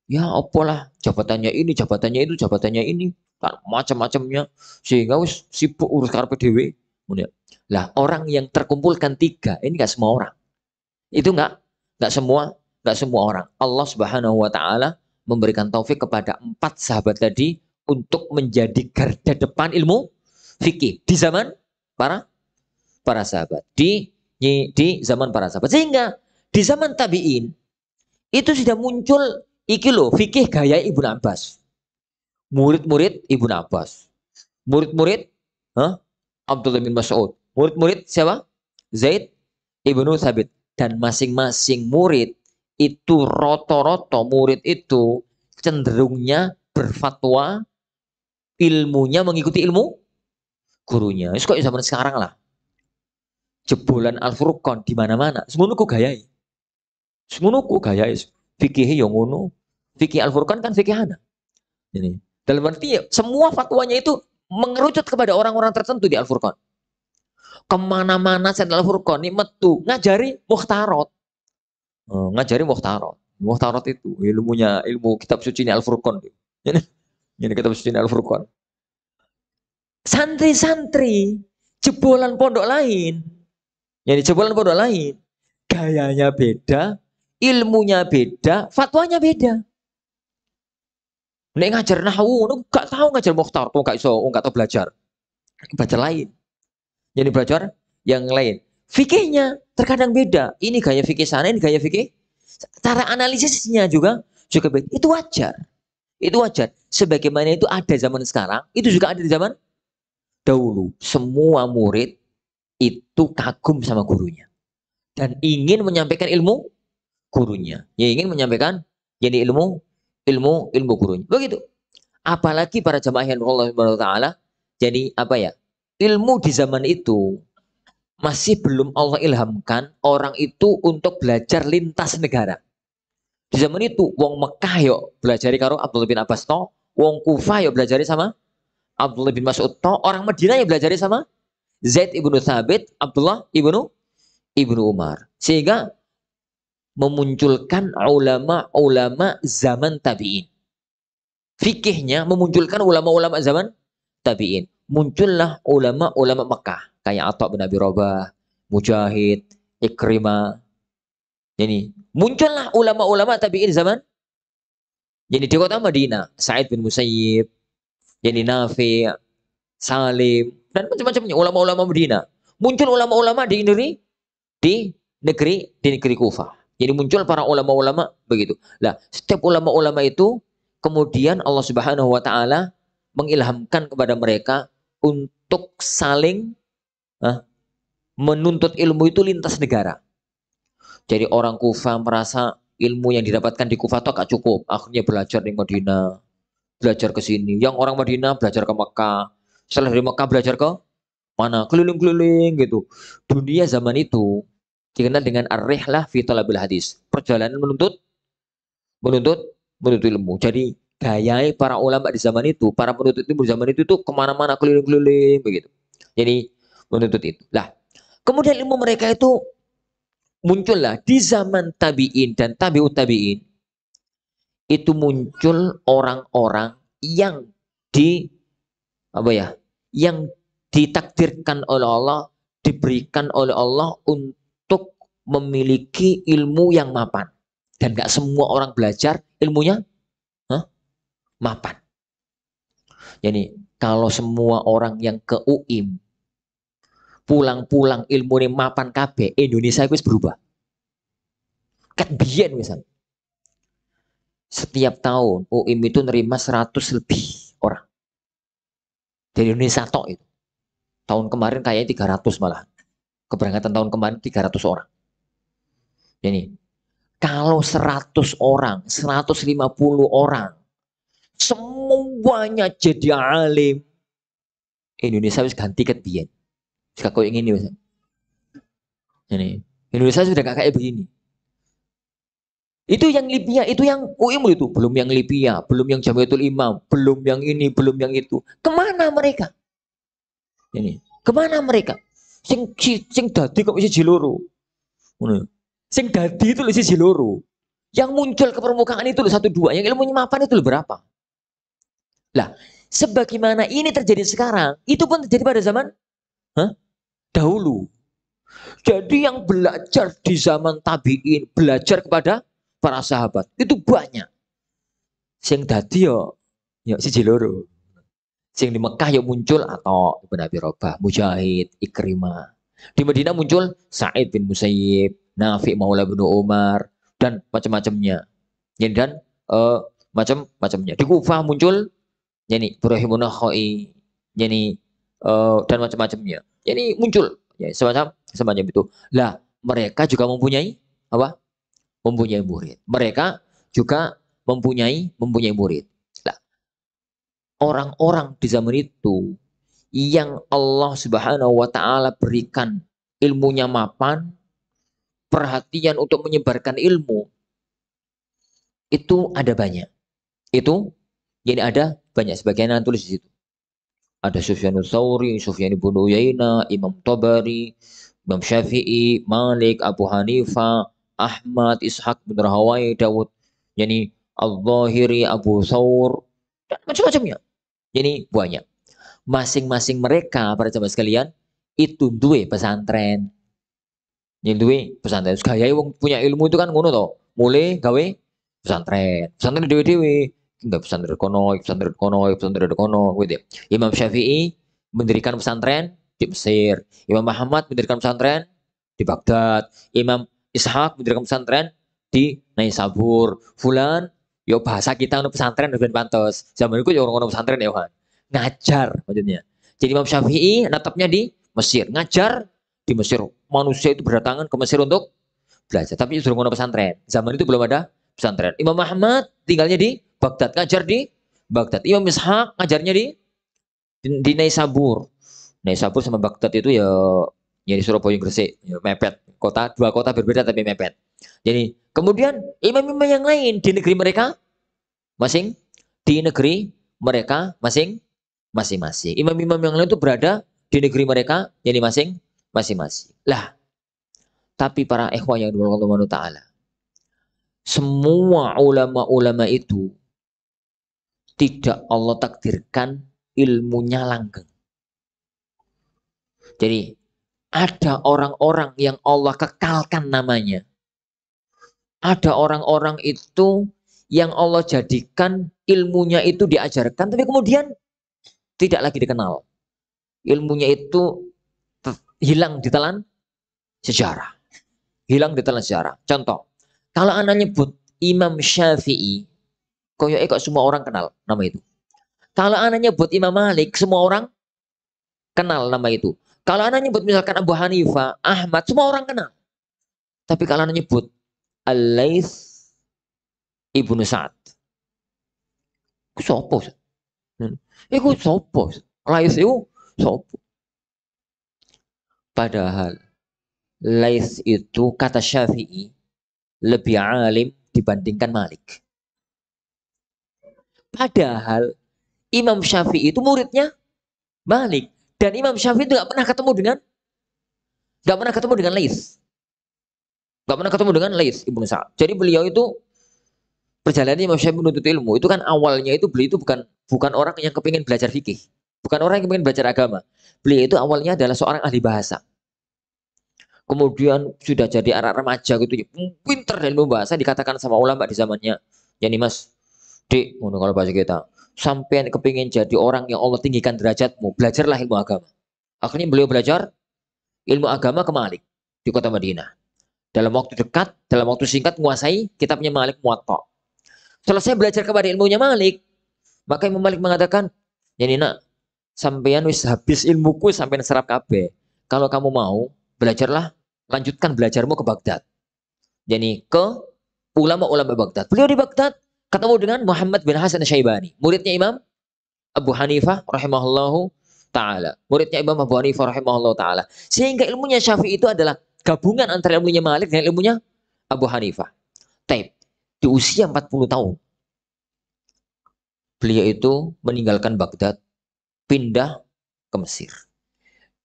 ya opolah jabatannya ini, jabatannya itu, jabatannya ini, kan macam-macamnya, sehingga wis sibuk urus karpe dewe. Lah orang yang terkumpulkan tiga ini gak semua orang. Itu nggak semua orang. Allah Subhanahu Wa Taala memberikan taufik kepada 4 sahabat tadi untuk menjadi garda depan ilmu fikih di zaman para para sahabat. Di zaman para sahabat. Sehingga di zaman tabi'in itu sudah muncul iki loh fikih gaya Ibnu Abbas. Murid-murid Ibnu Abbas. Murid-murid Abdullah bin Mas'ud. Murid-murid siapa? Zaid Ibnu Thabit. Dan masing-masing murid itu roto-roto murid itu cenderungnya berfatwa, ilmunya mengikuti ilmu gurunya. Itu kok zaman sekarang lah. Jebolan Al-Furqan di mana-mana. Semono ku gayai. Semono ku gayai. Fikih yang ngono. Fikih Al-Furqan kan fikih ana. Ini. Dalam arti semua fatwanya itu mengerucut kepada orang-orang tertentu di Al-Furqan. Kemana-mana channel Al-Furqan ini metu ngajari mukhtarot. Ngajari mukhtarot. Mukhtarot itu ilmu kitab suci ini Al-Furqan. Ini kitab suci ini Al-Furqan. Santri-santri jebolan pondok lain. Jadi jebolan pondok lain. Gayanya beda, ilmunya beda, fatwanya beda. Nek ngajar nahwu, gak tahu ngajar mukhtar, tuh gak iso, gak tahu belajar. Belajar lain. Jadi belajar yang lain. Fikihnya terkadang beda. Ini gaya fikih sana, ini gaya fikih. Cara analisisnya juga beda. Itu wajar. Itu wajar. Sebagaimana itu ada zaman sekarang, itu juga ada di zaman dahulu. Semua murid itu kagum sama gurunya. Dan ingin menyampaikan ilmu gurunya. Ya ingin menyampaikan jadi ilmu gurunya. Begitu. Apalagi para jamaah yang Allah Subhanahu wa taala. Jadi apa ya? Ilmu di zaman itu masih belum Allah ilhamkan orang itu untuk belajar lintas negara. Di zaman itu wong Mekah yuk belajar karo Abdullah bin Abbas to, wong Kufah yuk belajar sama Abdullah bin Mas'ud to, orang Madinah yuk belajar sama Zaid ibnu Thabit, Abdullah ibnu Umar. Sehingga memunculkan ulama-ulama zaman tabi'in. Fikihnya memunculkan ulama-ulama zaman tabi'in. Muncullah ulama-ulama Mekah kayak Atha bin Abi Rabah, Mujahid, Ikrimah. Jadi muncullah ulama-ulama tabi'in zaman. Jadi di kota Madinah, Sa'id bin Musayyib, jadi Nafi', Salim dan macam-macamnya ulama-ulama Madinah. Muncul ulama-ulama di negeri Kufah. Jadi muncul para ulama-ulama begitu. Lah, setiap ulama-ulama itu kemudian Allah Subhanahu wa taala mengilhamkan kepada mereka untuk saling menuntut ilmu itu lintas negara. Jadi orang Kufah merasa ilmu yang didapatkan di Kufah itu gak cukup. Akhirnya belajar di Madinah, belajar ke sini. Yang orang Madinah belajar ke Mekah. Setelah dari Mekah belajar ke mana? Keliling-keliling gitu. Dunia zaman itu dikenal dengan ar-rihlah fi talabil hadis. Perjalanan menuntut ilmu. Jadi gaya para ulama di zaman itu, para penuntut ilmu di zaman itu tuh kemana-mana keliling-keliling begitu. Jadi menuntut itu. Lah, kemudian ilmu mereka itu muncullah di zaman tabi'in dan tabi'ut tabi'in. Itu muncul orang-orang yang yang ditakdirkan oleh Allah, diberikan oleh Allah untuk memiliki ilmu yang mapan. Dan gak semua orang belajar ilmunya mapan. Jadi kalau semua orang yang ke UIM pulang-pulang ilmu ini mapan kabeh, Indonesia itu berubah. Kat biyen misalnya. Setiap tahun UIM itu nerima 100 lebih orang. Dari Indonesia tok itu. Tahun kemarin kayaknya 300 malah. Keberangkatan tahun kemarin 300 orang. Jadi kalau 100 orang, 150 orang semuanya jadi alim, Indonesia wis ganti ket biyen. Jika kau ingin ini, ini Indonesia sudah gak kayak begini. Itu yang Libya, itu yang UIM itu, belum yang Libya, belum yang Jamiatul Imam, belum yang ini, belum yang itu. Kemana mereka? Ini, kemana mereka? Sing dadi kok isi jiloro. Sing dadi itu isi jiloro. Yang muncul ke permukaan itu loh 1-2, yang ilmunya mapan itu loh berapa? Lah, sebagaimana ini terjadi sekarang, itu pun terjadi pada zaman dahulu. Jadi yang belajar di zaman tabi'in, belajar kepada para sahabat, itu banyak. Sing dadi yo siji loro. Sing di Mekah yo muncul atau Ibnu Abi Robah, Mujahid, Ikrimah. Di Madinah muncul Sa'id bin Musayyib, Nafi Maula bin Umar, dan macam-macamnya. Dan macam-macamnya. Di Kufah muncul Ibrahim Nakhai, dan macam-macamnya. Muncul ya semacam itu. Lah, mereka juga mempunyai apa? Mempunyai murid. Mereka juga mempunyai murid. Lah, orang-orang di zaman itu yang Allah Subhanahu wa taala berikan ilmunya mapan, perhatian untuk menyebarkan ilmu, itu ada banyak. Itu ada banyak, sebagian yang tulis di situ. Ada Sufyanus Tsauri, Sufyan bin Uyainah, Imam Tabari, Imam Syafi'i, Malik, Abu Hanifah, Ahmad, Ishaq bin Rahawai, Dawud, Al-Zahiri, Abu Thawr, dan macam-macamnya. Banyak. Masing-masing mereka, para jamaah sekalian, itu duwe pesantren. Duwe pesantren. Gaya wong punya ilmu itu kan ngono toh. Mulai gawe pesantren. Pesantren dewe-dewe. Enggak pesantren kono, gitu ya. Imam Syafi'i mendirikan pesantren di Mesir. Imam Muhammad mendirikan pesantren di Baghdad. Imam Ishaq mendirikan pesantren di Naisabur. Fulan, yo bahasa kita untuk pesantren dan pantos. Zaman itu yo orang pesantren ya kan. Ngajar maksudnya. Jadi Imam Syafi'i natapnya di Mesir, ngajar di Mesir. Manusia itu berdatangan ke Mesir untuk belajar. Tapi sudah ngono pesantren. Zaman itu belum ada pesantren. Imam Muhammad tinggalnya di Baghdad, ngajar di Baghdad. Imam Ishaq ngajarnya di Naisabur. Naisabur sama Baghdad itu ya di Surabaya, Gresik, ya, mepet. Dua kota berbeda tapi mepet. Jadi kemudian imam-imam yang lain di negeri mereka masing-masing. Imam-imam yang lain itu berada di negeri mereka jadi masing-masing. Lah, tapi para ikhwah yang dimuliakan Allah Ta'ala, semua ulama-ulama itu tidak Allah takdirkan ilmunya langgeng. Jadi ada orang-orang yang Allah kekalkan namanya. Ada orang-orang itu yang Allah jadikan ilmunya itu diajarkan, tapi kemudian tidak lagi dikenal. Ilmunya itu hilang ditelan sejarah. Contoh, kalau anak nyebut Imam Syafi'i, kok semua orang kenal nama itu. Kalau anak nyebut Imam Malik, semua orang kenal nama itu. Kalau anak nyebut misalkan Abu Hanifah, Ahmad, semua orang kenal. Tapi kalau anak nyebut Al-Laits Ibnu Sa'ad, ku sopo? Iku sopo? Laits itu sopo? Padahal Laits itu kata Syafi'i lebih alim dibandingkan Malik. Padahal Imam Syafi'i itu muridnya Malik, dan Imam Syafi'i itu nggak pernah ketemu dengan Laits. Nggak pernah ketemu dengan Laits Ibnu Sa'ad. Jadi beliau itu perjalanan Imam Syafi'i menuntut ilmu itu kan awalnya itu beliau itu bukan orang yang kepingin belajar fikih, bukan orang yang kepingin belajar agama. Beliau itu awalnya adalah seorang ahli bahasa. Kemudian sudah jadi anak remaja gitu, pinter dalam ilmu bahasa, dikatakan sama ulama di zamannya, Mas, Dik, kalau bahasa kita, sampai kepingin jadi orang yang Allah tinggikan derajatmu, belajarlah ilmu agama. Akhirnya beliau belajar ilmu agama ke Malik di kota Madinah. Dalam waktu dekat, dalam waktu singkat menguasai kitabnya Malik Muwatta. Selesai belajar kepada ilmunya Malik, maka Imam Malik mengatakan, nak, sampean wis habis ilmuku sampai serap kabeh. Kalau kamu mau, belajarlah, lanjutkan belajarmu ke Baghdad. Jadi ke ulama-ulama Baghdad. Beliau di Baghdad ketemu dengan Muhammad bin Hasan Syaibani, muridnya Imam Abu Hanifah rahimahullahu taala. Muridnya Imam Abu Hanifah rahimahullah taala. Sehingga ilmunya Syafi'i itu adalah gabungan antara ilmunya Malik dan ilmunya Abu Hanifah. Taib. Di usia 40 tahun. Beliau itu meninggalkan Baghdad, pindah ke Mesir.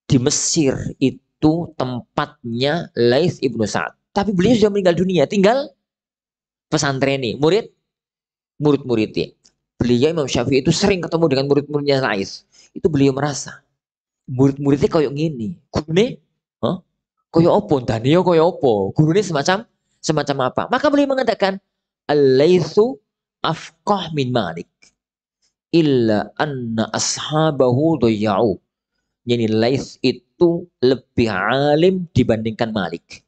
Di Mesir itu tempatnya Laits ibnu Sa'ad. Tapi beliau sudah meninggal dunia, tinggal pesantren ini, murid-muridnya. Beliau Imam Syafi'i itu sering ketemu dengan murid-muridnya Laits. Itu beliau merasa murid-muridnya kayak gini. Gurune, huh? Kayak opo, Danio kayak opo. Gurune semacam apa? Maka beliau mengatakan Al-Laitsu afqah min Malik illa anna ashabahu dhayya'u. Jadi Laits itu lebih alim dibandingkan Malik.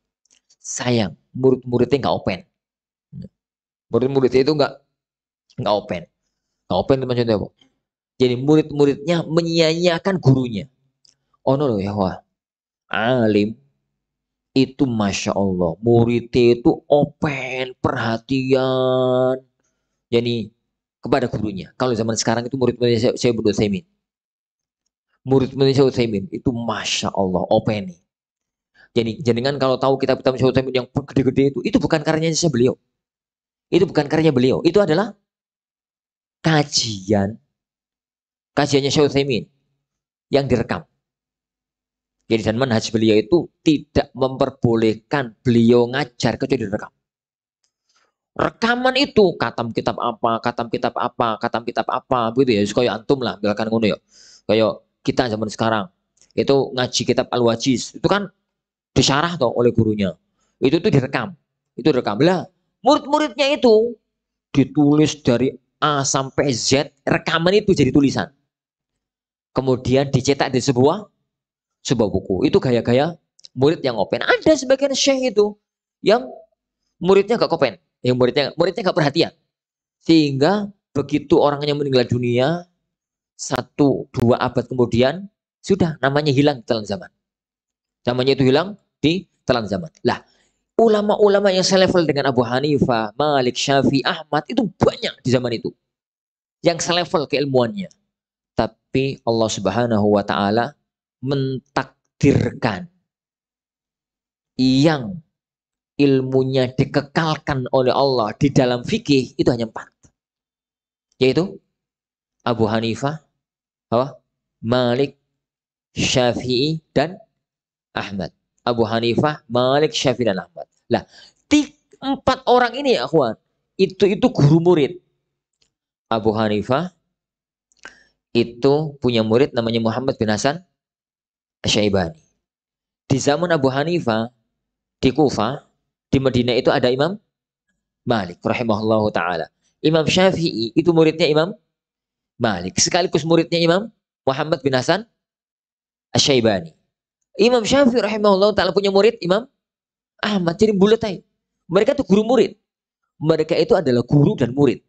Sayang, murid-muridnya nggak open. Murid-muridnya itu nggak open. Nggak open itu maksudnya apa? Jadi murid-muridnya menyia-nyiakan gurunya. Oh no ya wah. Alim itu Masya Allah. Muridnya itu open, perhatian. Jadi kepada gurunya. Kalau zaman sekarang itu murid-muridnya saya Ibnu Utsaimin. Murid-muridnya Syekh Utsaimin itu Masya Allah open nih. Jadi jenengan kalau tahu kitab-kitab Syekh Utsaimin yang gede-gede itu bukan karyanya beliau. Itu bukan karyanya beliau. Itu adalah kajiannya Syekh Utsaimin yang direkam. Jadi dan manhaj beliau itu tidak memperbolehkan beliau ngajar kecuali direkam. Rekaman itu katam kitab apa, begitu ya. Kayak antum lah, misalkan ngono ya. Kayak kita zaman sekarang itu ngaji kitab Al-Wajiz, itu kan disyarah toh oleh gurunya. Itu tuh direkam. Itu direkam lah. Murid-muridnya itu ditulis dari A sampai Z, rekaman itu jadi tulisan. Kemudian dicetak di sebuah buku. Itu gaya-gaya murid yang open. Ada sebagian syekh itu yang muridnya gak open, yang muridnya gak perhatian. Sehingga begitu orangnya meninggal dunia, 1-2 abad kemudian, sudah namanya hilang di telan zaman. Namanya itu hilang di telan zaman. Lah, ulama-ulama yang selevel dengan Abu Hanifah, Malik, Syafi'i, Ahmad itu banyak di zaman itu. Yang selevel keilmuannya. Tapi Allah Subhanahu wa taala mentakdirkan yang ilmunya dikekalkan oleh Allah di dalam fikih itu hanya 4. Yaitu Abu Hanifah, Malik, Syafi'i, dan Ahmad. Abu Hanifah, Malik, Syafi'i, dan Ahmad. Lah, 4 orang ini ya akhwan, itu guru murid. Abu Hanifah itu punya murid namanya Muhammad bin Hasan Asy-Syaibani. Di zaman Abu Hanifah di Kufah, di Madinah itu ada Imam Malik rahimahullahu taala. Imam Syafi'i itu muridnya Imam Malik, sekaligus muridnya Imam Muhammad bin Hasan Asy-Syaibani. Imam Syafi'i rahimahullahu taala punya murid Imam Ahmad. Jadi buletai. Mereka itu guru murid. Mereka itu adalah guru dan murid.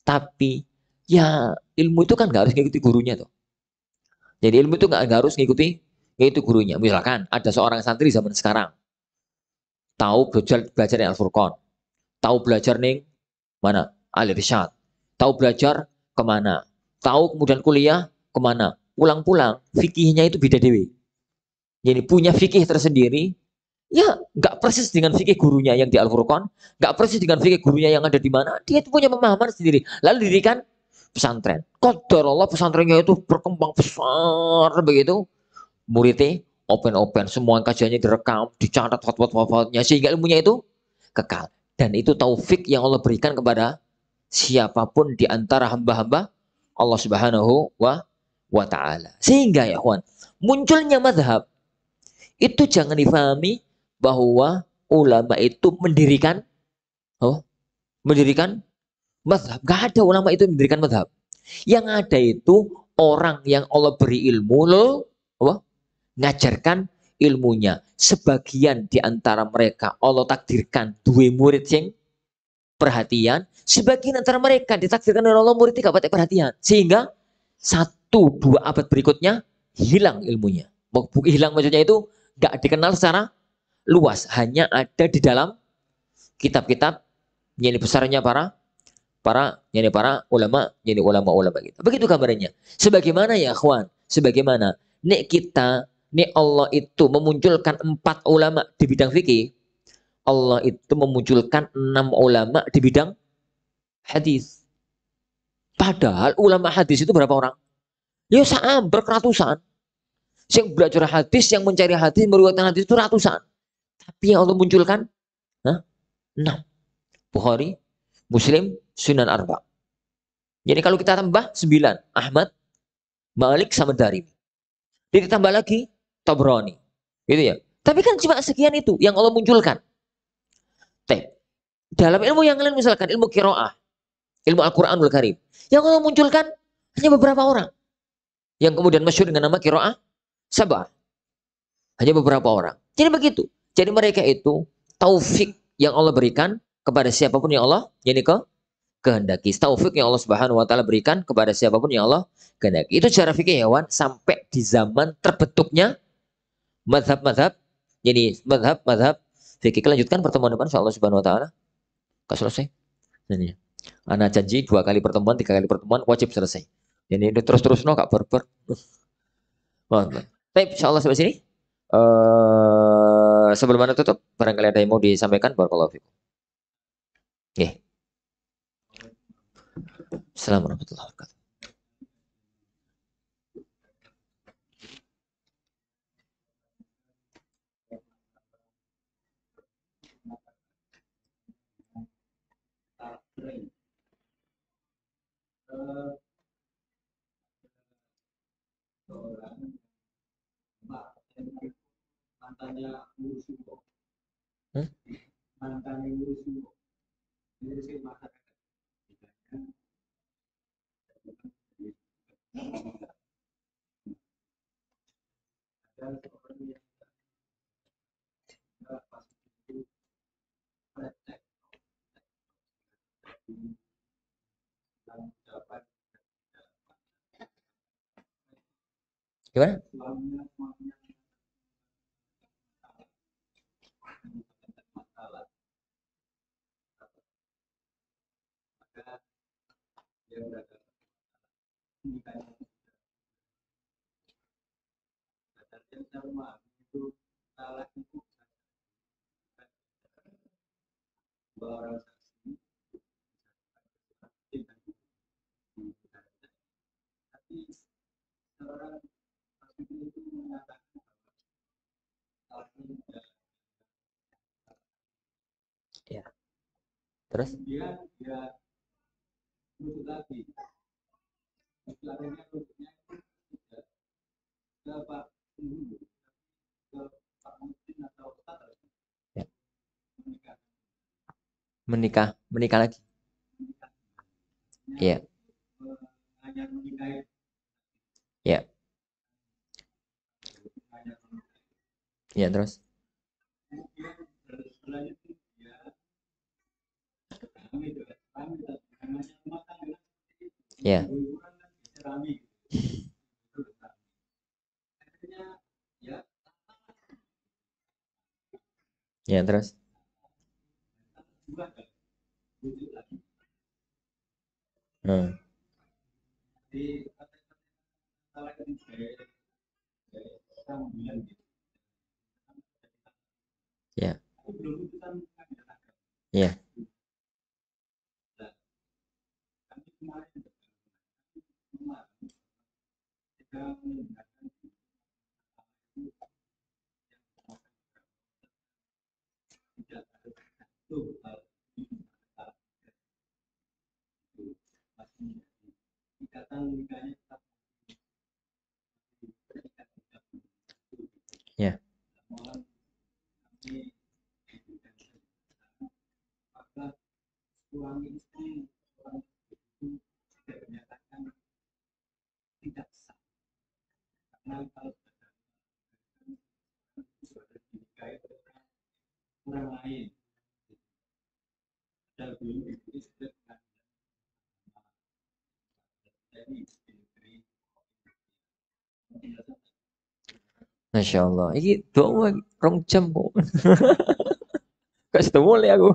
Tapi ya ilmu itu kan nggak harus ngikuti gurunya tuh. Jadi ilmu itu nggak harus ngikuti gurunya. Misalkan ada seorang santri zaman sekarang tahu belajar Al-Furqan, tahu belajar ning mana Al-Irsyad, tahu belajar kemana, tahu kemudian kuliah kemana, pulang-pulang fikihnya itu beda dewi. Jadi punya fikih tersendiri, ya nggak persis dengan fikih gurunya yang di Al-Furqan, nggak persis dengan fikih gurunya yang ada di mana. Dia itu punya pemahaman sendiri. Lalu dirikan pesantren. Qadar Allah pesantrennya itu berkembang besar begitu. Muridnya open, semua kajiannya direkam, dicatat fatwa-fatwanya sehingga ilmunya itu kekal. Dan itu taufik yang Allah berikan kepada siapapun di antara hamba-hamba Allah Subhanahu wa taala. Sehingga ya kawan, munculnya mazhab itu jangan difahami bahwa ulama itu mendirikan mazhab. Gak ada ulama itu mendirikan mazhab. Yang ada itu orang yang Allah beri ilmu ngajarkan ilmunya. Sebagian di antara mereka Allah takdirkan 2 murid yang perhatian, sebagian antara mereka ditakdirkan oleh Allah murid tidak perhatian, sehingga 1-2 abad berikutnya hilang ilmunya. Hilang maksudnya itu gak dikenal secara luas, hanya ada di dalam kitab-kitab yang besarnya para ulama, jadi ulama-ulama gitu. Begitu gambarannya. Sebagaimana ya akhwan, Sebagaimana nek kita, nek Allah itu memunculkan 4 ulama di bidang fikih, Allah itu memunculkan 6 ulama di bidang hadis. Padahal ulama hadis itu berapa orang? Ya berkeratusan. Yang belajar hadis, yang mencari hadis, meriwayatkan hadis itu ratusan. Tapi yang Allah munculkan, 6. Bukhari, Muslim, Sunan Arba. Jadi kalau kita tambah 9, Ahmad, Malik sama Darimi. Jadi tambah lagi Tabrani. Gitu ya. Tapi kan cuma sekian itu yang Allah munculkan. Dalam ilmu yang lain misalkan ilmu qiraah, ilmu Al-Qur'anul Karim, yang Allah munculkan hanya beberapa orang. Yang kemudian masyhur dengan nama qiraah sabah. Hanya beberapa orang. Jadi begitu. Jadi mereka itu taufik yang Allah berikan kepada siapapun yang Allah kehendaki. Taufik yang Allah Subhanahu wa taala berikan kepada siapapun yang Allah kehendaki. Itu secara fikih ya Wan, sampai di zaman terbentuknya mazhab-mazhab. Jadi mazhab fikih. Lanjutkan pertemuan depan insyaallah Subhanahu wa taala. Selesai. Ini. Anak janji 2 kali pertemuan, 3 kali pertemuan wajib selesai. Jadi terus no Kak Berber. Baik, insyaallah sampai sini. Sebelum Anda tutup, barangkali ada yang mau disampaikan, barakallahu fikum. Nggih. Assalamualaikum warahmatullahi wabarakatuh. Mantannya ngurus Yugo. Mantannya ngurus Yugo. Ngurusin masyarakat. Ada seorang yang pas itu praktek dan dapat gimana? Suaminya masalah. Maka dia berada nikahnya. Dan sama itu salah itu dua orang saksi tapi seorang saksi itu mengatakan salah ini ya. Terus dia menuntut lagi istilahnya menuntutnya tidak ke Pak Penghulu ke Pak Muslim atau Ustaz ya. menikah lagi iya hanya menikahi ya ya terus kemudian selanjutnya dia kami rumah tangga ya rami akhirnya ya terus di salah ketiga ya belum putusan ya kami kemarin kita menggunakan tidak ada ikatan nikahnya tetap ya maka suami istri orang itu tidak menyatakan tidak sah karena kalau sudah dinikahi orang lain dan belum itu sudah jadi istri Masya Allah ini doang 2 jam kok gak setemu ya aku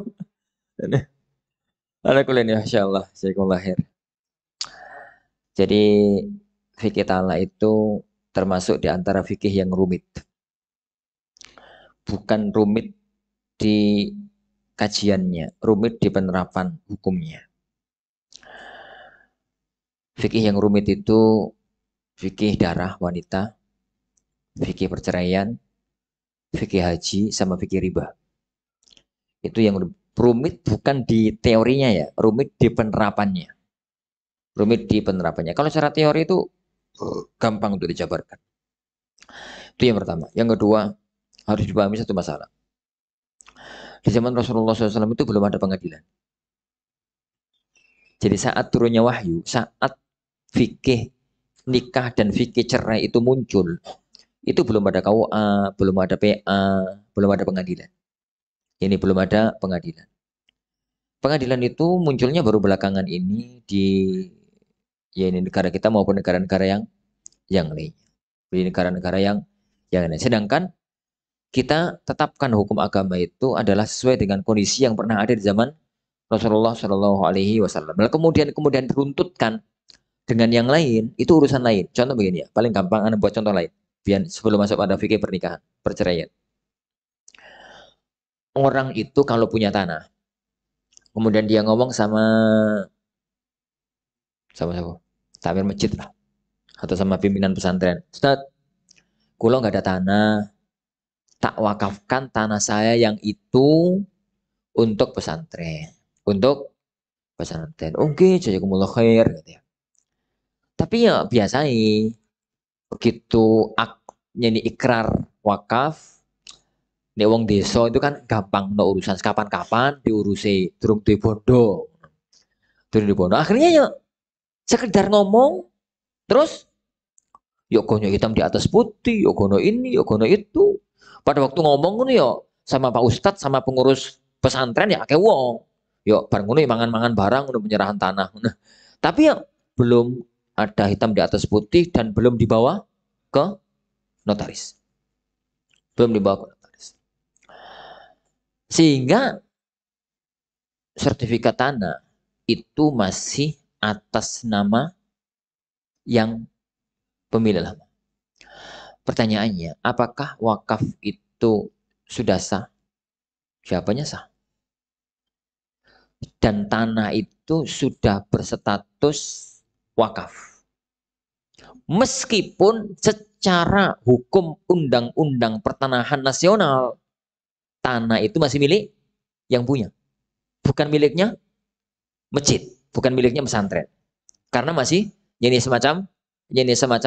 ada kuliah Masya Allah saya lahir jadi fikih ta'ala itu termasuk di antara fikih yang rumit. Bukan rumit di kajiannya, rumit di penerapan hukumnya. Fikih yang rumit itu fikih darah wanita, fikih perceraian, fikih haji, sama fikih riba. Itu yang rumit bukan di teorinya ya, rumit di penerapannya. Rumit di penerapannya. Kalau secara teori itu gampang untuk dijabarkan. Itu yang pertama. Yang kedua, harus dipahami satu masalah. Di zaman Rasulullah SAW itu belum ada pengadilan. Jadi saat turunnya wahyu, saat fikih nikah dan fikih cerai itu muncul, itu belum ada KUA, belum ada PA, belum ada pengadilan. Ini belum ada pengadilan. Pengadilan itu munculnya baru belakangan ini di ya ini negara kita maupun negara-negara yang lainnya. Di negara-negara yang lain. Sedangkan kita tetapkan hukum agama itu adalah sesuai dengan kondisi yang pernah ada di zaman Rasulullah Shallallahu Alaihi Wasallam. Nah, kemudian diruntutkan dengan yang lain itu urusan lain. Contoh begini ya, paling gampang Anda buat contoh lain. Biar sebelum masuk pada fikih pernikahan, perceraian. Orang itu kalau punya tanah, kemudian dia ngomong sama siapa? Takmir masjid lah, atau sama pimpinan pesantren. Ustaz, kulo nggak ada tanah, tak wakafkan tanah saya yang itu untuk pesantren. Untuk pesantren. Oke, jazakumullah khair gitu ya. Tapi ya biasanya begitu aknya ini ikrar wakaf, nek wong desa itu kan gampang no urusan kapan-kapan diurusi durung duwe bondo. Durung duwe bondo. Akhirnya ya sekedar ngomong terus yuk gono hitam di atas putih, yuk gono ini, yuk gono itu. Pada waktu ngomong ngono ya sama Pak Ustadz sama pengurus pesantren ya akeh wong. Yuk bareng ngono ya mangan-mangan barang ngono penyerahan tanah. Nah, tapi ya belum ada hitam di atas putih dan belum dibawa ke notaris. Belum dibawa ke notaris. Sehingga sertifikat tanah itu masih atas nama yang pemilik lama. Pertanyaannya, apakah wakaf itu sudah sah? Jawabannya sah. Dan tanah itu sudah berstatus wakaf. Meskipun secara hukum undang-undang pertanahan nasional, tanah itu masih milik yang punya. Bukan miliknya masjid, bukan miliknya pesantren. Karena masih jadi semacam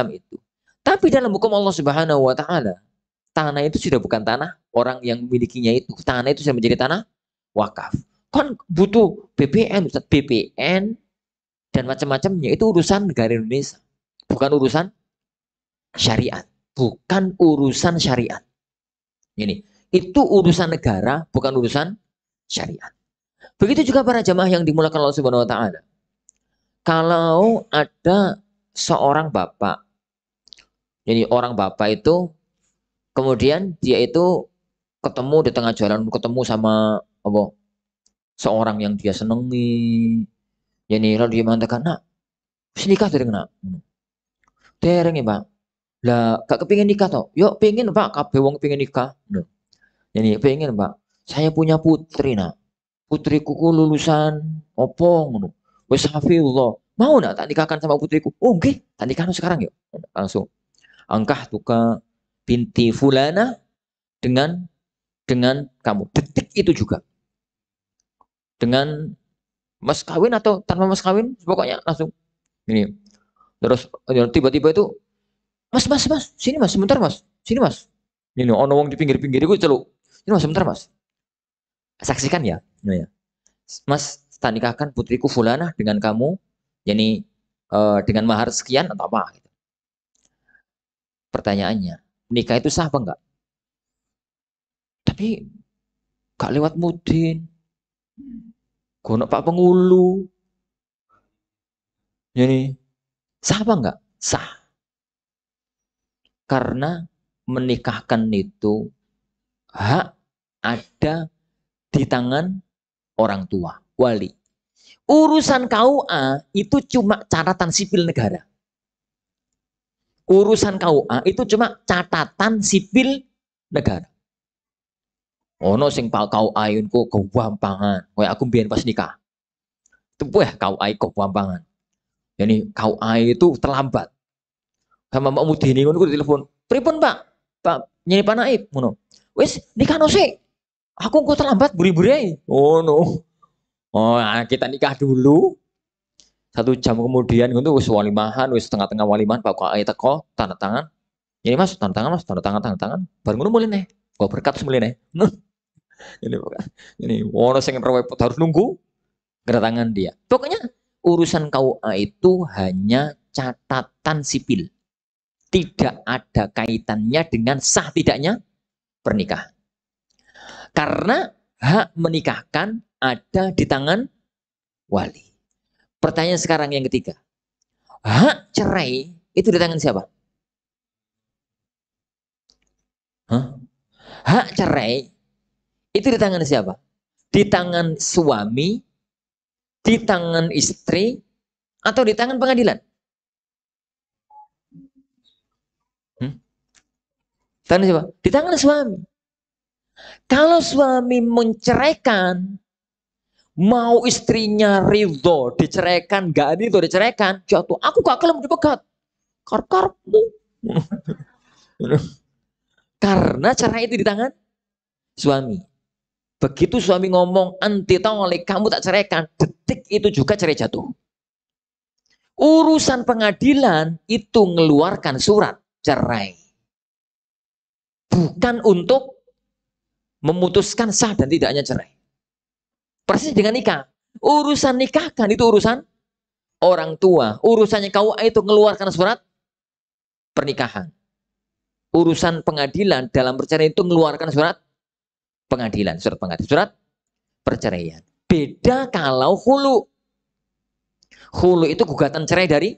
itu. Tapi dalam hukum Allah Subhanahu wa taala, tanah itu sudah bukan tanah orang yang memilikinya itu. Tanah itu sudah menjadi tanah wakaf. Kan butuh BPN, Ustaz. BPN dan macam-macamnya itu urusan negara Indonesia. Bukan urusan syariat. Bukan urusan syariat. Ini, itu urusan negara, bukan urusan syariat. Begitu juga para jamaah yang dimulakan Allah Subhanahu wa taala. Kalau ada seorang bapak, jadi orang bapak itu kemudian dia itu ketemu di tengah jalan, ketemu sama apa seorang yang dia senengi, jadi lalu dia mengatakan, nak, nikah dereng nak, dereng ya pak, lah gak kepingin nikah toh, yuk pengen pak, kabeh wong pengen nikah, jadi pengen pak, saya punya putri nak, putriku ku lulusan opo ngono, wis hafizullah, mau nak tak nikahkan sama putriku, oh oke, tak nikahkan sekarang yuk, langsung angkah tuka binti fulana dengan kamu detik itu juga dengan mas kawin atau tanpa mas kawin pokoknya langsung ini terus tiba-tiba itu mas sini mas sebentar mas sini mas ini ono wong di pinggir-pinggir itu celuk ini mas sebentar mas saksikan ya ini ya mas tak nikahkan putriku fulana dengan kamu jadi dengan mahar sekian atau apa gitu. Pertanyaannya nikah itu sah apa enggak tapi gak lewat mudin gonok Pak Pengulu. Jadi sah apa enggak? Sah. Karena menikahkan itu hak ada di tangan orang tua, wali. Urusan KUA itu cuma catatan sipil negara. Urusan KUA itu cuma catatan sipil negara. Ono sing KUA itu kegampangan. Kayak aku biyen pas nikah. Itu KUA kegampangan. Jadi KUA itu terlambat. Sama Mbak Mudini ngono ku telepon. Pripun, Pak? Pak nyeni Pak Naib ngono. Wis nikah sik. Aku kok terlambat buri-buri ae. Oh no. Oh, kita nikah dulu. 1 jam kemudian itu wis walimahan, wis tengah-tengah walimahan Pak KUA teko, tanda tangan. Ini Mas, tanda tangan Mas, tanda tangan. Baru ngono mulai nih. Kok berkat mulai nih. Ini orang sing repot harus nunggu kedatangan dia. Pokoknya urusan KUA itu hanya catatan sipil. Tidak ada kaitannya dengan sah tidaknya pernikahan. Karena hak menikahkan ada di tangan wali. Pertanyaan sekarang yang ketiga. Hak cerai itu di tangan siapa? Hak cerai itu di tangan siapa? Di tangan suami, di tangan istri, atau di tangan pengadilan? Tangan siapa? Di tangan suami. Kalau suami menceraikan, mau istrinya ridho diceraikan, gak ridho diceraikan, jatuh. Aku gak kelem dipegat. Karepmu. Karena cerai itu di tangan suami. Begitu suami ngomong anti tolak, kamu tak ceraikan, detik itu juga cerai jatuh. Urusan pengadilan itu mengeluarkan surat cerai. Bukan untuk memutuskan sah dan tidaknya cerai. Persis dengan nikah. Urusan nikah kan itu urusan orang tua. Urusannya KUA itu mengeluarkan surat pernikahan. Urusan pengadilan dalam perceraian itu mengeluarkan surat pengadilan. Surat perceraian. Beda kalau hulu. Hulu itu gugatan cerai dari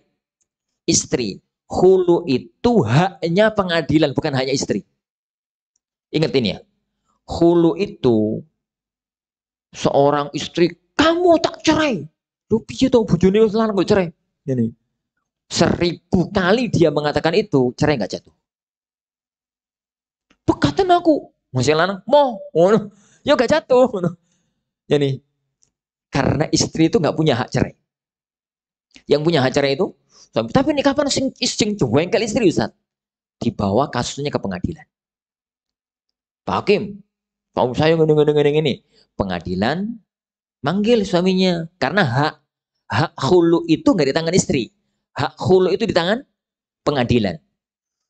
istri. Hulu itu haknya pengadilan, bukan hanya istri. Ingat ini ya. Hulu itu seorang istri, kamu tak cerai. Lu piye to bojone wis lanang kok cerai. Ini. 1000 kali dia mengatakan itu, cerai nggak jatuh. Pekatan aku, masih lanang, mau, ya nggak jatuh. Jadi karena istri itu nggak punya hak cerai. Yang punya hak cerai itu, tapi ini kapan sing jengkel istri Ustaz? Dibawa kasusnya ke pengadilan. Pak Hakim, Pak saya ini. Pengadilan manggil suaminya. Karena hak hulu itu nggak di tangan istri. Hak hulu itu di tangan pengadilan.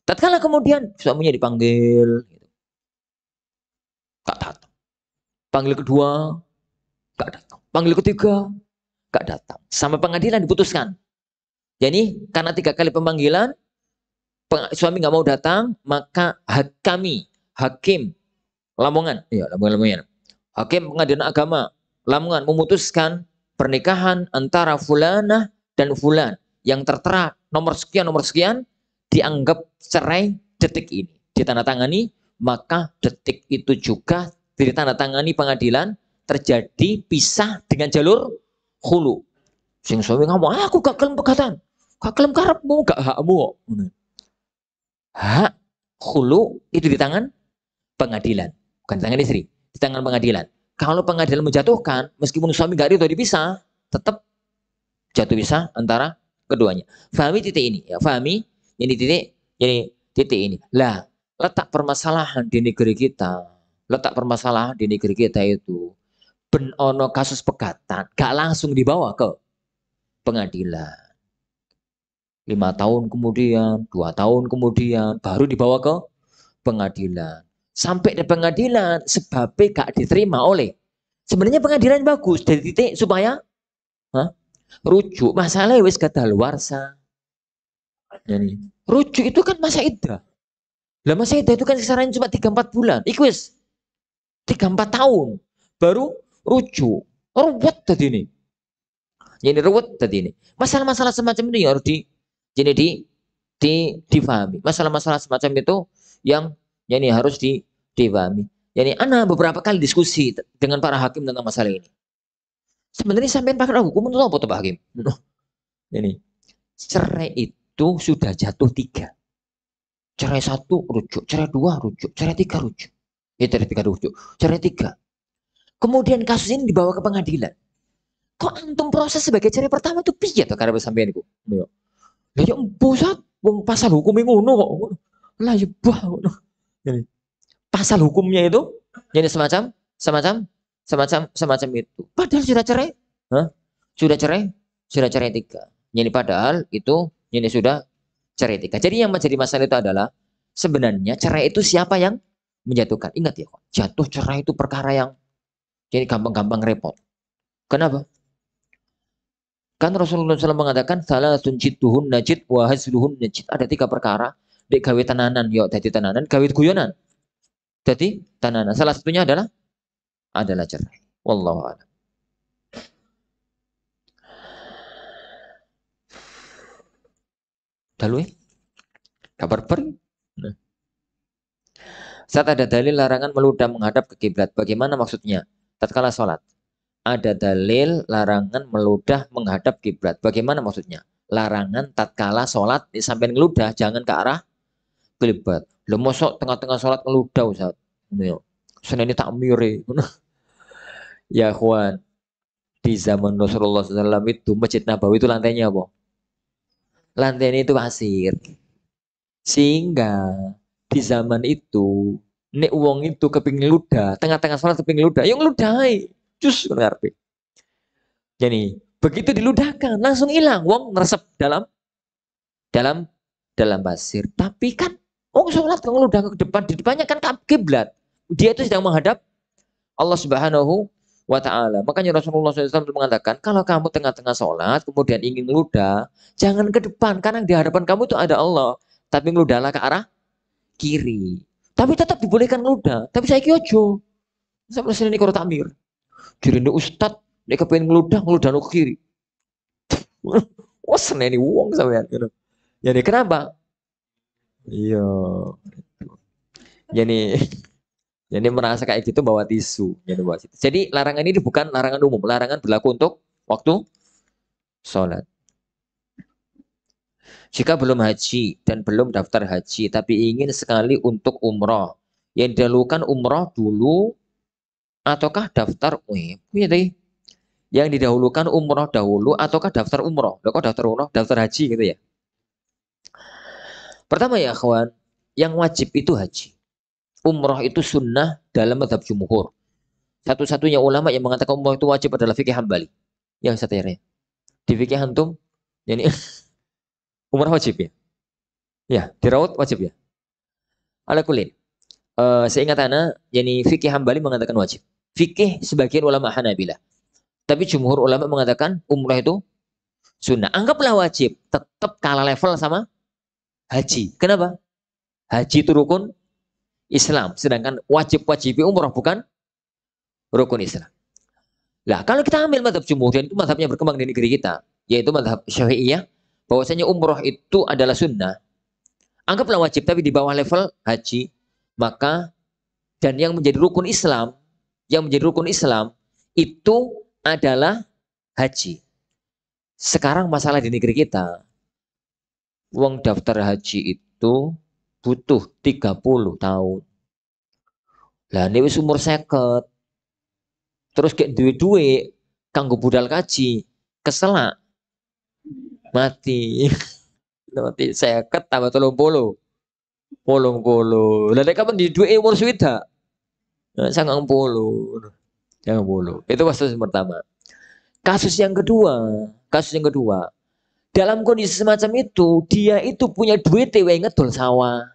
Tatkala kemudian suaminya dipanggil, gak datang. Panggil kedua, gak datang. Panggil ketiga, gak datang. Sampai pengadilan diputuskan. Jadi karena 3 kali pemanggilan, suami nggak mau datang, maka hakim Lamongan, ya Lamongan. Hakim pengadilan agama Lamongan memutuskan pernikahan antara fulanah dan fulan yang tertera nomor sekian dianggap cerai detik ini. Ditandatangani, maka detik itu juga ditandatangani pengadilan terjadi pisah dengan jalur hulu. Sing suami ngomong, aku gak kelem pegatan, gak kelem karepmu, gak hakmu. Hak hulu itu di tangan pengadilan. Bukan di tangan istri, di tangan pengadilan. Kalau pengadilan menjatuhkan, meskipun suami gak ridho dipisah, tetap jatuh pisah antara keduanya. Fahami titik ini, ya fahami ini titik ini. Lah, letak permasalahan di negeri kita, itu ben ono kasus pegatan, gak langsung dibawa ke pengadilan. 5 tahun kemudian, 2 tahun kemudian, baru dibawa ke pengadilan. Sampai di pengadilan sebabnya gak diterima oleh. Sebenarnya pengadilan bagus dari titik supaya rujuk masalah wis kadaluarsa. Yani, rujuk itu kan masa iddah. Lah masa iddah itu kan kisaran cuma 3-4 bulan. Iku wis 3-4 tahun baru rujuk. Ruwet tadi ini. Jadi ruwet tadi ini. Masalah-masalah semacam ini harus difahami. Masalah-masalah semacam itu yang ini harus difahami. Jadi ana beberapa kali diskusi dengan para hakim tentang masalah ini. Sebenarnya sampai pakar hukum itu apa tuh Pak Hakim? Ini cerai itu sudah jatuh 3. Cerai satu rujuk, cerai dua rujuk, cerai tiga rujuk. Ya cerai tiga rujuk, cerai tiga. Kemudian kasus ini dibawa ke pengadilan. Kok antum proses sebagai cerai pertama itu piye to karep sampeyan iku? Yo. Lah yo pusat wong pasal hukum ngono kok. Lah ya bah ngono. Jadi, pasal hukumnya itu jadi semacam itu. Padahal sudah cerai. Hah? Sudah cerai, sudah cerai tiga. Jadi padahal itu ini sudah cerai tiga. Jadi yang menjadi masalah itu adalah sebenarnya cerai itu siapa yang menjatuhkan? Ingat ya, jatuh cerai itu perkara yang jadi gampang-gampang repot. Kenapa? Kan Rasulullah SAW mengatakan salah tunjituhun najid wa hazluhun najid. Ada tiga perkara. Dek gawe tenanan, yo dadi tenanan, gawe guyonan. Jadi tenanan. Salah satunya adalah cerai. Wallahu a'lam. Dalu kabar per. Nah. Saat ada dalil larangan meludah menghadap ke kiblat. Bagaimana maksudnya? Tatkala sholat. Ada dalil larangan meludah menghadap kiblat. Bagaimana maksudnya? Larangan tatkala sholat sampai ngeludah jangan ke arah kiblat. Lo mosok tengah-tengah sholat ngeludah Ustaz. Senin ini takmiri. Ya kawan, di zaman Rasulullah SAW itu Masjid Nabawi itu lantainya apa? Lantainya itu pasir. Sehingga di zaman itu nek wong itu kepingin ludah, tengah-tengah sholat kepingin ludah, yang ludahai. Cus ngarep. Jadi begitu diludahkan langsung hilang wong ngeresep dalam pasir. Tapi kan wong sholat kalau ngeludah ke depan, di depannya kan kiblat. Dia itu sedang menghadap Allah Subhanahu wa ta'ala. Makanya Rasulullah SAW mengatakan, kalau kamu tengah-tengah sholat, kemudian ingin ngeludah, jangan ke depan, karena di hadapan kamu itu ada Allah. Tapi ngeludahlah ke arah kiri. Tapi tetap dibolehkan ngeludah. Tapi saya kiojo. Sampai sini kalau takmir. Jadi ini ustad, dia kepengen ngeludah ke kiri. Wah seneni wong sampean. Jadi kenapa? Iya. Jadi merasa kayak gitu bawa tisu. Jadi larangan ini bukan larangan umum. Larangan berlaku untuk waktu sholat. Jika belum haji dan belum daftar haji, tapi ingin sekali untuk umroh, yang didahulukan umroh dulu, ataukah daftar yang didahulukan umroh dahulu, ataukah daftar umroh? Loh, kok daftar umroh? Daftar haji gitu ya. Pertama ya kawan, yang wajib itu haji. Umroh itu sunnah dalam mazhab jumhur. Satu-satunya ulama yang mengatakan umroh itu wajib adalah fikih Hambali. Yang setirnya. Di fikih antum, jadi umroh wajib ya? Ya, dirawat wajib ya? Ala kulin. Seingat ana, yani fikih Hambali mengatakan wajib. Fikih sebagian ulama Hanabilah. Tapi jumhur ulama mengatakan umrah itu sunnah. Anggaplah wajib, tetap kalah level sama haji. Kenapa? Haji itu rukun Islam, sedangkan wajib umrah bukan rukun Islam. Nah, kalau kita ambil madhab jumhur, dan itu madhabnya berkembang di negeri kita, yaitu madhab Syafi'iyah, bahwasanya umrah itu adalah sunnah. Anggaplah wajib, tapi di bawah level haji, maka dan yang menjadi rukun Islam, itu adalah haji. Sekarang masalah di negeri kita, uang daftar haji itu butuh 30 tahun. Lah ini wis umur 50. Terus kayak duwe-duwe kanggo budal kaji, keselak. Mati. Mati 50 tambah 30. 30. Lah nek kapan di duwe umur swida? 90. Yang bolu. Itu kasus pertama. Kasus yang kedua, dalam kondisi semacam itu, dia itu punya duit ngedol sawah.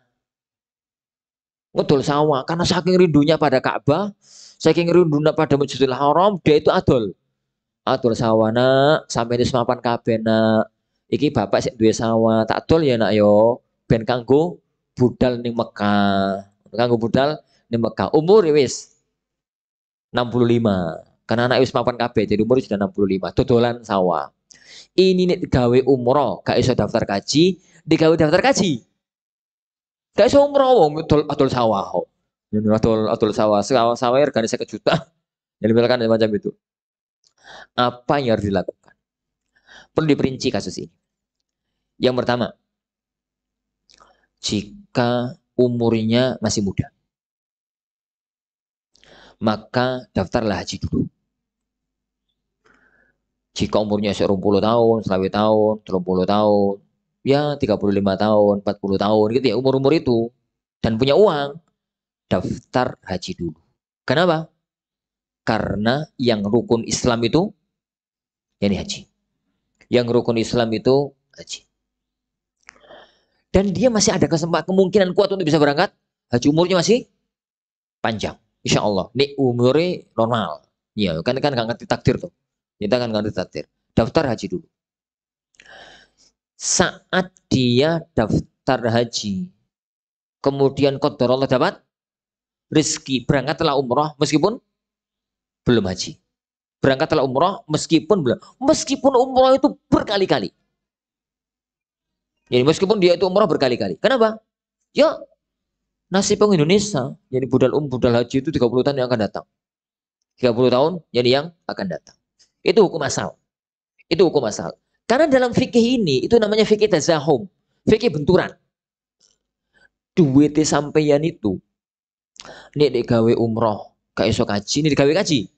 Ngedol sawah karena saking rindunya pada Ka'bah, saking rindunya pada Masjidil Haram, dia itu adol sawah nak, sampai di semapan kabeh nak. Iki bapak sik duwe sawah, tak adol ya nak yo, ben kanggo budal ning Mekah. Umur wis 65. Karena anak wis mapan kabeh, jadi umur sudah 65. Dodolan sawah. Ini nek gawe umroh, gak iso daftar kaji, digawe daftar kaji. Gak iso umroh wong adol sawah kok. Jadi adol sawah, sawah regane 1 juta. Jadi misalkan macam itu. Apa yang harus dilakukan? Perlu diperinci kasus ini. Yang pertama, jika umurnya masih muda, maka daftarlah haji dulu. Jika umurnya 20 tahun, 20 tahun, 30 tahun, ya 35 tahun, 40 tahun gitu ya, umur-umur itu, dan punya uang, daftar haji dulu. Kenapa? Karena yang rukun Islam itu, ya ini haji. Yang rukun Islam itu haji. Dan dia masih ada kesempatan, kemungkinan kuat untuk bisa berangkat, haji umurnya masih panjang. Insya Allah. Ini umurnya normal. Ya, kan nggak ngerti takdir tuh. Kita kan ngerti takdir. Daftar haji dulu. Saat dia daftar haji, kemudian qadar Allah dapat rezeki, berangkatlah umroh meskipun belum haji. Berangkatlah umroh meskipun belum. Meskipun umroh itu berkali-kali. Jadi meskipun dia itu umroh berkali-kali. Kenapa? Ya nasib orang Indonesia. Jadi budal haji itu 30 tahun yang akan datang. 30 tahun jadi yang akan datang. Itu hukum asal. Itu hukum asal. Karena dalam fikih ini, itu namanya fikih tazahum. Fikih benturan. Duit sampeyan itu, ini digawe umroh, gak iso kaji, ini digawe kaji.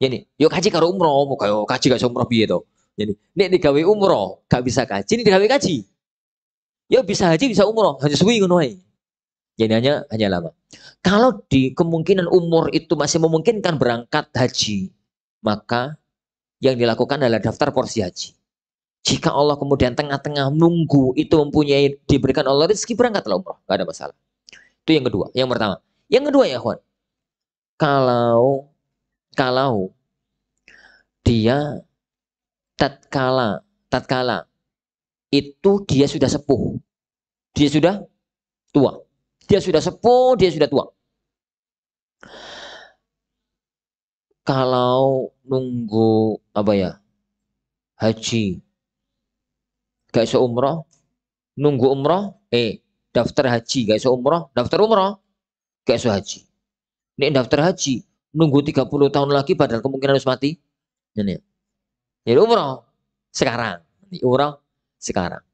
Jadi, yuk kaji karo umroh, mau kayak kaji gak iso umroh piye to. Jadi, ini digawe umroh, gak bisa kaji, ini digawe kaji. Ya bisa haji, bisa umroh, hanya suwi ngono ae. Jadi hanya lama. Kalau di kemungkinan umur itu masih memungkinkan berangkat haji, maka yang dilakukan adalah daftar porsi haji. Jika Allah kemudian tengah-tengah nunggu itu mempunyai diberikan Allah rezeki, berangkatlah umroh, gak ada masalah. Itu yang kedua. Yang pertama. Yang kedua ya kawan, kalau dia tatkala itu dia sudah sepuh, dia sudah tua, dia sudah sepuh, dia sudah tua. Kalau nunggu apa ya, haji gak iso umroh, nunggu umroh, daftar haji gak iso umroh, daftar umroh gak iso haji. Ini daftar haji nunggu 30 tahun lagi padahal kemungkinan harus mati. Ini. Jadi umroh sekarang, umroh sekarang.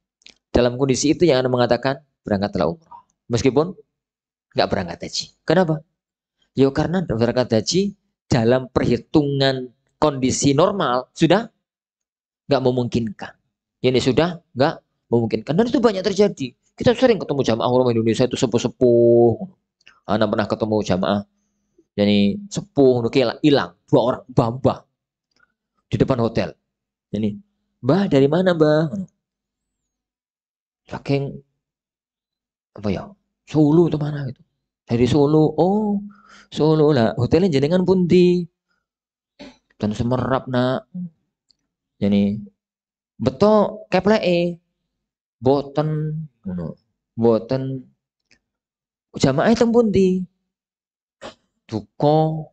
Dalam kondisi itu yang Anda mengatakan berangkatlah umroh. Meskipun nggak berangkat haji. Kenapa? Ya karena berangkat haji dalam perhitungan kondisi normal sudah nggak memungkinkan. Ini sudah nggak memungkinkan. Dan itu banyak terjadi. Kita sering ketemu jamaah ulama Indonesia itu sepuh-sepuh. Anda pernah ketemu jamaah jadi sepuh, hilang 2 orang, mbah di depan hotel. Jadi, mbah dari mana mbah? Saking apa ya? Solo atau mana gitu? Dari Solo. Oh, Solo lah. Hotelnya jenengan pundi? Dan semerap nak. Jadi betul kepleke. Boten, boten. Jamaah itu pundi? Duko,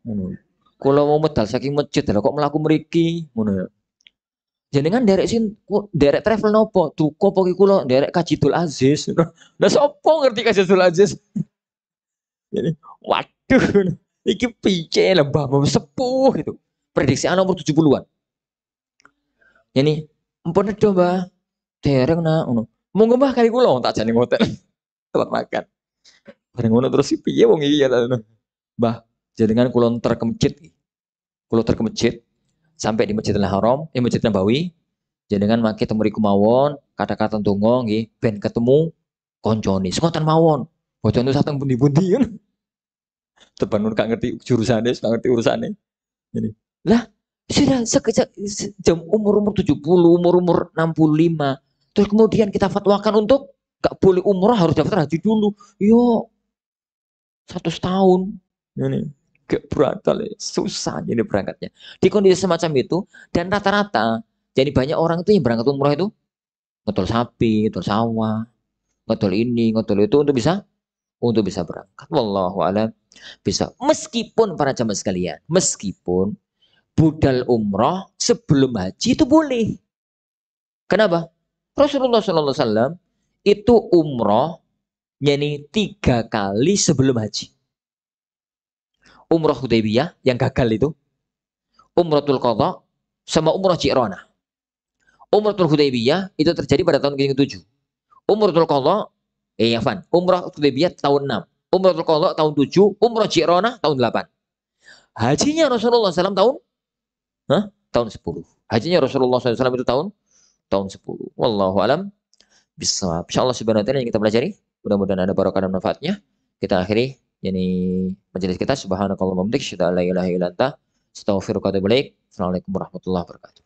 kalau mau medal saking masjid lah kok melaku meriki, ngono. Jenengan derek derek travel nopo? Duko poki kulo derek Kajidul Aziz. Lah sopo ngerti Kajidul Aziz? Jadi, waduh, iki piye lah mbah sepuh gitu. Prediksi anak umur 70-an. Jadi, empun edo mbah. Derek nak ngono. Monggo mbah kali kulo tak jane hotel. Tempat makan. Bareng ngono terus piye wong iki ya Mbah, jenengan kulon ter ke masjid. Kulo ter ke masjid sampai di Masjidil Haram, Masjid Nabawi. Jenengan maki temu riku mawon, kata-kata donga nggih ben ketemu koncone. Ngoten mawon. Boten itu sateng pundi-pundi kan. Teban gak ngerti jurusane, gak ngerti urusane. Ini. Lah, sudah sekejap jam umur-umur 70, umur-umur 65. Terus kemudian kita fatwakan untuk gak boleh umroh harus daftar haji dulu. Yo, 100 tahun. Ini gak berantal ya. Susah jadi berangkatnya. Di kondisi semacam itu dan rata-rata jadi banyak orang itu yang berangkat umroh itu ngedol sapi, ngedol sawah, ngedol ini, ngedol itu untuk bisa berangkat. Wallahu a'lam bisa. Meskipun para jamaah sekalian, meskipun budal umroh sebelum haji itu boleh. Kenapa? Rasulullah SAW itu umroh yani 3 kali sebelum haji. Umroh Hudaybiyah yang gagal itu, Umrohul Qadha, sama Umroh Ji'rana. Umrohul Hudaybiyah itu terjadi pada tahun ke-7. Umrohul Qadha Umrah Hudaybiyah tahun 6, Umrah Qadha tahun 7, Umrah Ji'rana tahun 8. Hajinya Rasulullah SAW tahun 10. Hajinya Rasulullah SAW itu tahun 10. Wallahu alam bisawab. Insyaallah subhanahu wa taala yang kita pelajari, mudah-mudahan ada barokah dan manfaatnya. Kita akhiri majelis kita. Subhanakallahumma wa bihamdika asyhadu an la ilaha illa anta astaghfiruka wa atubu ilaik. Assalamualaikum warahmatullahi wabarakatuh.